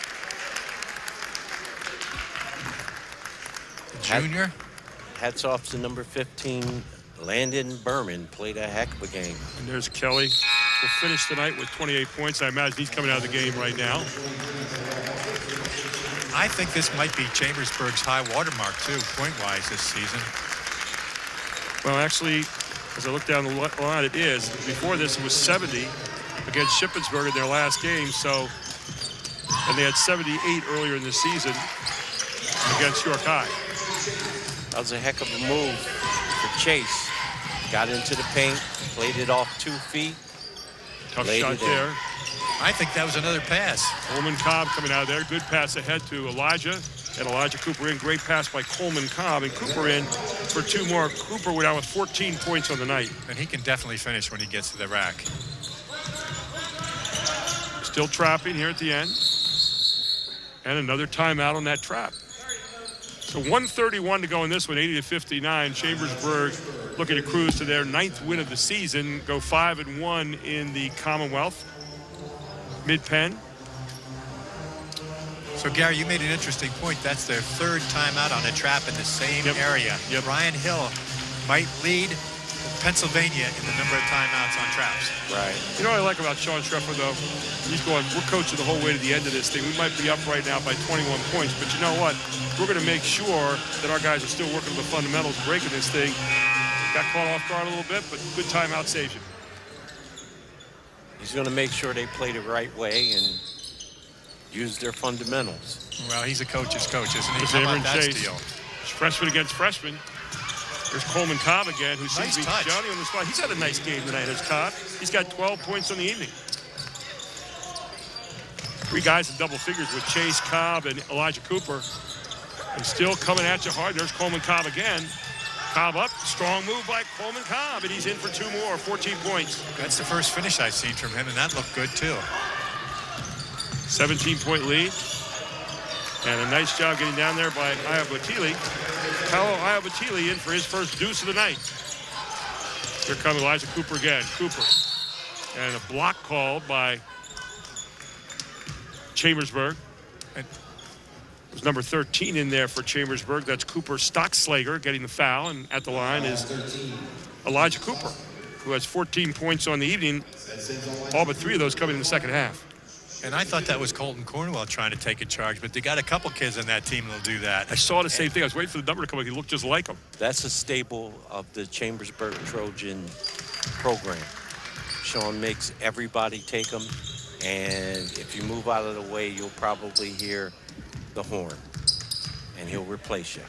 Junior. Hats off to number 15, Landon Berman. Played a heck of a game. And there's Kelly. Will finish tonight with 28 points. I imagine he's coming out of the game right now. I think this might be Chambersburg's high watermark, too, point-wise this season. Well, actually, as I look down the line, it is. Before this, it was 70 against Shippensburg in their last game. So, and they had 78 earlier in the season against York High. That was a heck of a move for Chase. Got into the paint, played it off 2 feet. Tough shot there. I think that was another pass. Coleman Cobb coming out of there. Good pass ahead to Elijah. And Elijah Cooper in. Great pass by Coleman Cobb. And Cooper in for 2 more. Cooper went out with 14 points on the night. And he can definitely finish when he gets to the rack. Still trapping here at the end. And another timeout on that trap. So 1:31 to go in this one, 80-59. Chambersburg looking to cruise to their 9th win of the season, go 5-1 in the Commonwealth. Mid-Penn. So, Gary, you made an interesting point. That's their 3rd timeout on a trap in the same area. Ryan Hill might lead Pennsylvania in the number of timeouts on traps. Right. You know what I like about Sean Schreffler, though? He's going, we're coaching the whole way to the end of this thing. We might be up right now by 21 points, but you know what? We're going to make sure that our guys are still working on the fundamentals, breaking this thing. Got caught off guard a little bit, but good timeout saves you. He's going to make sure they play the right way and use their fundamentals. Well, he's a coach's coach, isn't he? There's How Amron about that Chase. steal? Freshman against freshman. There's Coleman Cobb again, who seems to be touch. Johnny on the spot. He's had a nice game tonight as Cobb. He's got 12 points on the evening. 3 guys in double figures with Chase, Cobb, and Elijah Cooper. And still coming at you hard. There's Coleman Cobb again. Cobb up. Strong move by Coleman Cobb, and he's in for 2 more, 14 points. That's the first finish I've seen from him, and that looked good, too. 17-point lead. And a nice job getting down there by Ayabatili. Paolo Ayabatili in for his first deuce of the night. Here comes Elijah Cooper again. Cooper. And a block called by Chambersburg. And there's number 13 in there for Chambersburg. That's Cooper Stockslager getting the foul. And at the line is Elijah Cooper, who has 14 points on the evening. All but 3 of those coming in the second half. And I thought that was Colton Cornwell trying to take a charge, but they got a couple kids on that team that'll do that. I saw the same thing. I was waiting for the number to come up. He looked just like him. That's a staple of the Chambersburg Trojan program. Sean makes everybody take them, and if you move out of the way, you'll probably hear the horn, and he'll replace you.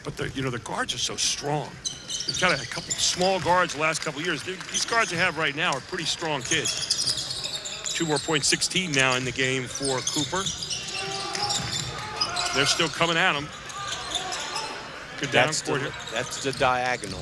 But the guards are so strong. They've got a couple small guards the last couple of years. These guards they have right now are pretty strong kids. 2 more points, 16 now in the game for Cooper. They're still coming at him. Good down court here. That's the diagonal.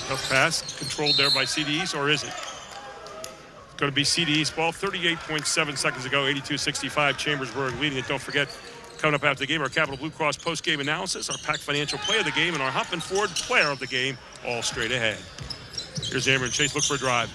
Tough pass, controlled there by CDEs, or is it? It's going to be CDE's ball. 38.7 seconds ago, 82-65. Chambersburg leading it. Don't forget, coming up after the game, our Capital Blue Cross post-game analysis, our Pac Financial Play of the Game, and our Hoffman Ford Player of the Game, all straight ahead. Here's Amron Chase. Look for a drive.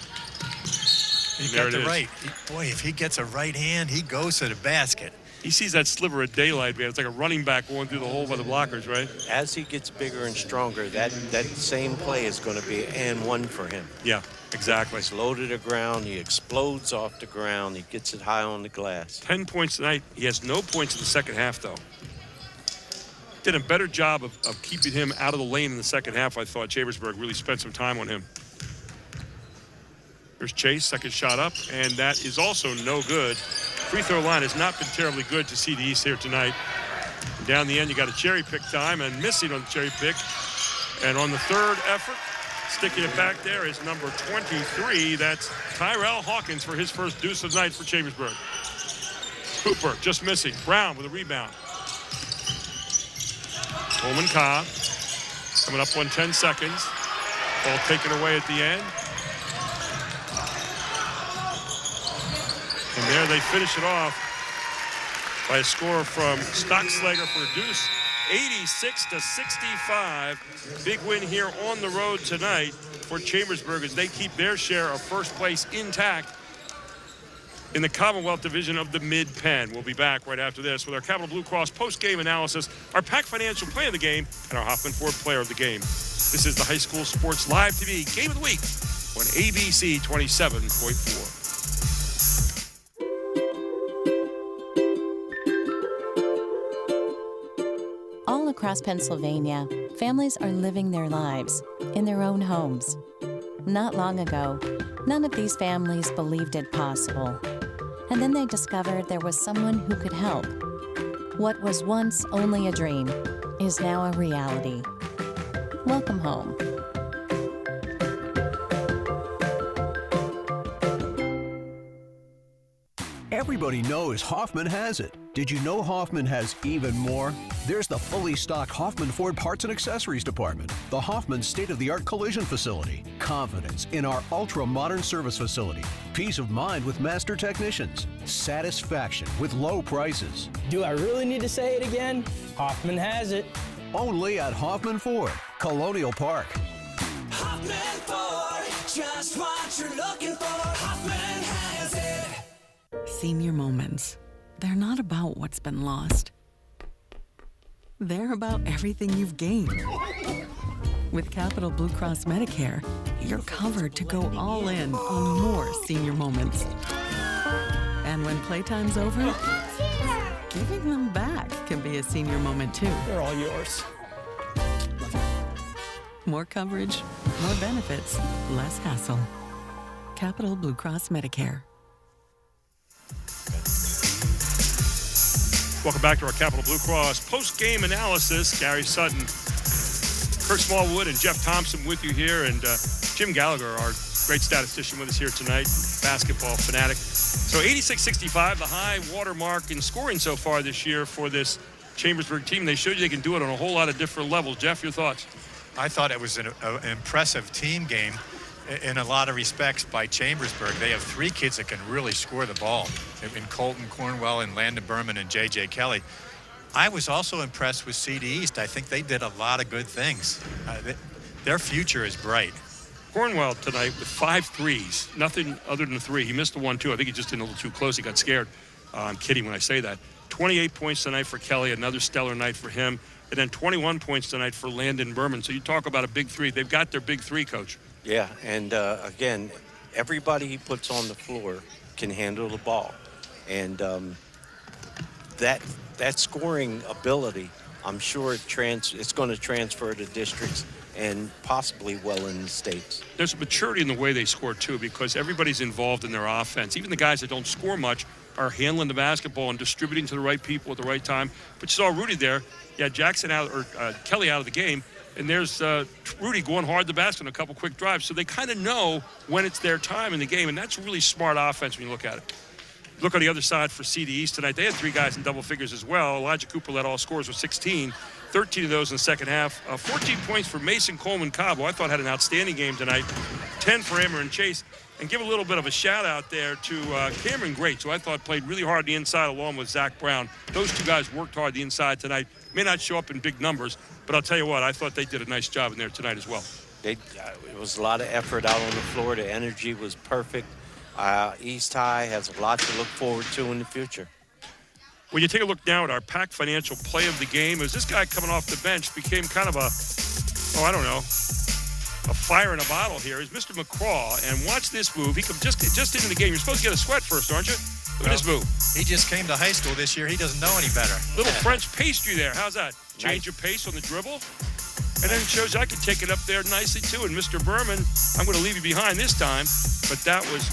He got the right. Boy, if he gets a right hand, he goes to the basket. He sees that sliver of daylight, man. It's like a running back going through the hole by the blockers, right? As he gets bigger and stronger, that same play is going to be an and 1 for him. Yeah, exactly. He's low to the ground. He explodes off the ground. He gets it high on the glass. 10 points tonight. He has no points in the second half, though. Did a better job of keeping him out of the lane in the second half. I thought Chambersburg really spent some time on him. There's Chase, second shot up, and that is also no good. Free throw line has not been terribly good to CDEs here tonight. And down the end, you got a cherry pick time, and missing on the cherry pick. And on the 3rd effort, sticking it back there is number 23. That's Tyrell Hawkins for his first deuce of the night for Chambersburg. Cooper just missing. Brown with a rebound. Coleman Cobb coming up on 10 seconds. Ball taken away at the end. And there they finish it off by a score from Stockslager for a deuce, 86-65. Big win here on the road tonight for Chambersburg as they keep their share of first place intact in the Commonwealth Division of the Mid-Penn. We'll be back right after this with our Capital Blue Cross post-game analysis, our Pac Financial Play of the Game, and our Hoffman Ford Player of the Game. This is the High School Sports Live TV Game of the Week on ABC 27.4. All across Pennsylvania, families are living their lives in their own homes. Not long ago, none of these families believed it possible. And then they discovered there was someone who could help. What was once only a dream is now a reality. Welcome home. Everybody knows Hoffman has it. Did you know Hoffman has even more? There's the fully stocked Hoffman Ford Parts and Accessories Department, the Hoffman state-of-the-art collision facility, confidence in our ultra-modern service facility, peace of mind with master technicians, satisfaction with low prices. Do I really need to say it again? Hoffman has it. Only at Hoffman Ford, Colonial Park. Hoffman Ford, just what you're looking for. Hoffman has it. Senior moments. They're not about what's been lost. They're about everything you've gained. With Capital Blue Cross Medicare, you're covered to go all in on more senior moments. And when playtime's over, giving them back can be a senior moment too. They're all yours. More coverage, more benefits, less hassle. Capital Blue Cross Medicare. Welcome back to our Capital Blue Cross post-game analysis. Gary Sutton, Kurt Smallwood, and Jeff Thompson with you here, and Jim Gallagher, our great statistician, with us here tonight, basketball fanatic. So 86-65, the high watermark in scoring so far this year for this Chambersburg team. They showed you they can do it on a whole lot of different levels. Jeff, your thoughts? I thought it was an impressive team game in a lot of respects by Chambersburg. They have three kids that can really score the ball in Colton Cornwell and Landon Berman and J.J. Kelly. I was also impressed with CD East. I think they did a lot of good things. Their future is bright. Cornwell tonight with 5 threes, nothing other than 3. He missed the 1, too. I think he just did a little too close. He got scared. I'm kidding when I say that. 28 points tonight for Kelly, another stellar night for him. And then 21 points tonight for Landon Berman. So you talk about a big 3. They've got their big 3, Coach. Yeah, and again, everybody he puts on the floor can handle the ball. And that scoring ability, I'm sure it's going to transfer to districts and possibly well in the states. There's a maturity in the way they score, too, because everybody's involved in their offense. Even the guys that don't score much are handling the basketball and distributing to the right people at the right time. But you saw Rudy there. Yeah, Jackson out, or Kelly out of the game. And there's Rudy going hard the basket on a couple quick drives. So they kind of know when it's their time in the game, and that's really smart offense when you look at it. Look on the other side for CD East tonight. They had 3 guys in double figures as well. Elijah Cooper led all scorers with 16, 13 of those in the second half. 14 points for Mason Coleman Cabo. I thought had an outstanding game tonight. 10 for Ameren Chase. And give a little bit of a shout out there to Cameron Grates, who I thought played really hard on the inside along with Zach Brown. Those 2 guys worked hard the inside tonight. May not show up in big numbers, but I'll tell you what, I thought they did a nice job in there tonight as well. It was a lot of effort out on the floor. The energy was perfect. East High has a lot to look forward to in the future. When you take a look now at our Pac Financial play of the game, as this guy coming off the bench became kind of a fire in a bottle here, is Mr. McCraw. And watch this move. He comes just into the game. You're supposed to get a sweat first, aren't you? Look at this move. He just came to high school this year. He doesn't know any better. Little French pastry there. How's that? Change of pace on the dribble. And then it shows I can take it up there nicely, too. And Mr. Berman, I'm going to leave you behind this time. But that was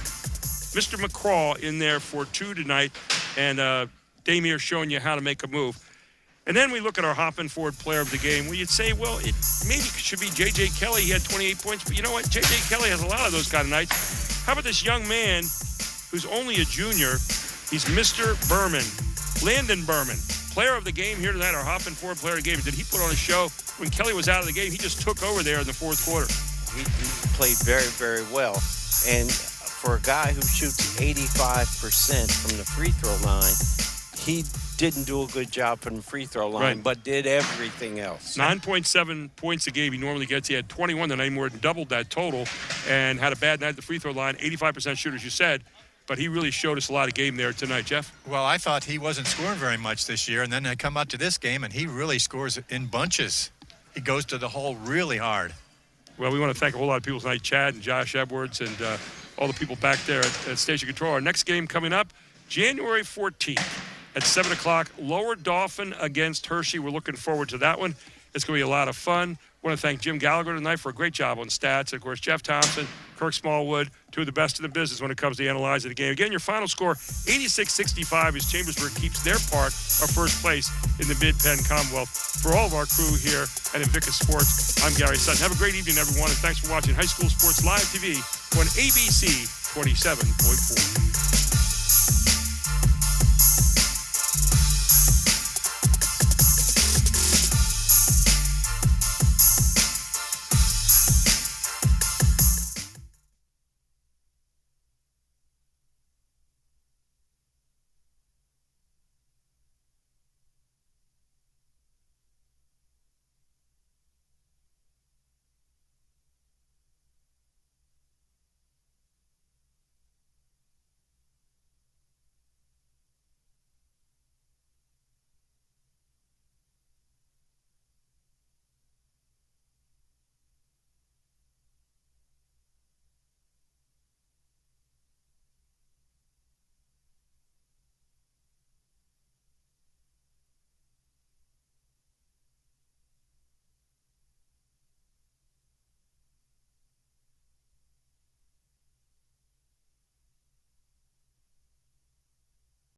Mr. McCraw in there for 2 tonight. And Damir showing you how to make a move. And then we look at our Hoffman Ford player of the game. Well, you'd say, well, it maybe should be J.J. Kelly. He had 28 points. But you know what? J.J. Kelly has a lot of those kind of nights. How about this young man who's only a junior? He's Mr. Berman, Landon Berman, player of the game here tonight, our Hoffman Ford player of the game. Did he put on a show? When Kelly was out of the game, he just took over there in the 4th quarter. He played very, very well. And for a guy who shoots 85% from the free throw line, he didn't do a good job from the free throw line, but did everything else. 9.7 points a game he normally gets. He had 21 tonight, more than doubled that total, and had a bad night at the free throw line. 85% shooters, you said. But he really showed us a lot of game there tonight, Jeff. Well, I thought he wasn't scoring very much this year, and then I come out to this game, and he really scores in bunches. He goes to the hole really hard. Well, we want to thank a whole lot of people tonight, Chad and Josh Edwards and all the people back there at Station Control. Our next game coming up, January 14th at 7 o'clock, Lower Dauphin against Hershey. We're looking forward to that one. It's going to be a lot of fun. I want to thank Jim Gallagher tonight for a great job on stats. Of course, Jeff Thompson, Kirk Smallwood, two of the best in the business when it comes to analyzing the game. Again, your final score, 86-65, as Chambersburg keeps their part of first place in the Mid-Penn Commonwealth. For all of our crew here at Invictus Sports, I'm Gary Sutton. Have a great evening, everyone, and thanks for watching High School Sports Live TV on ABC 27.4.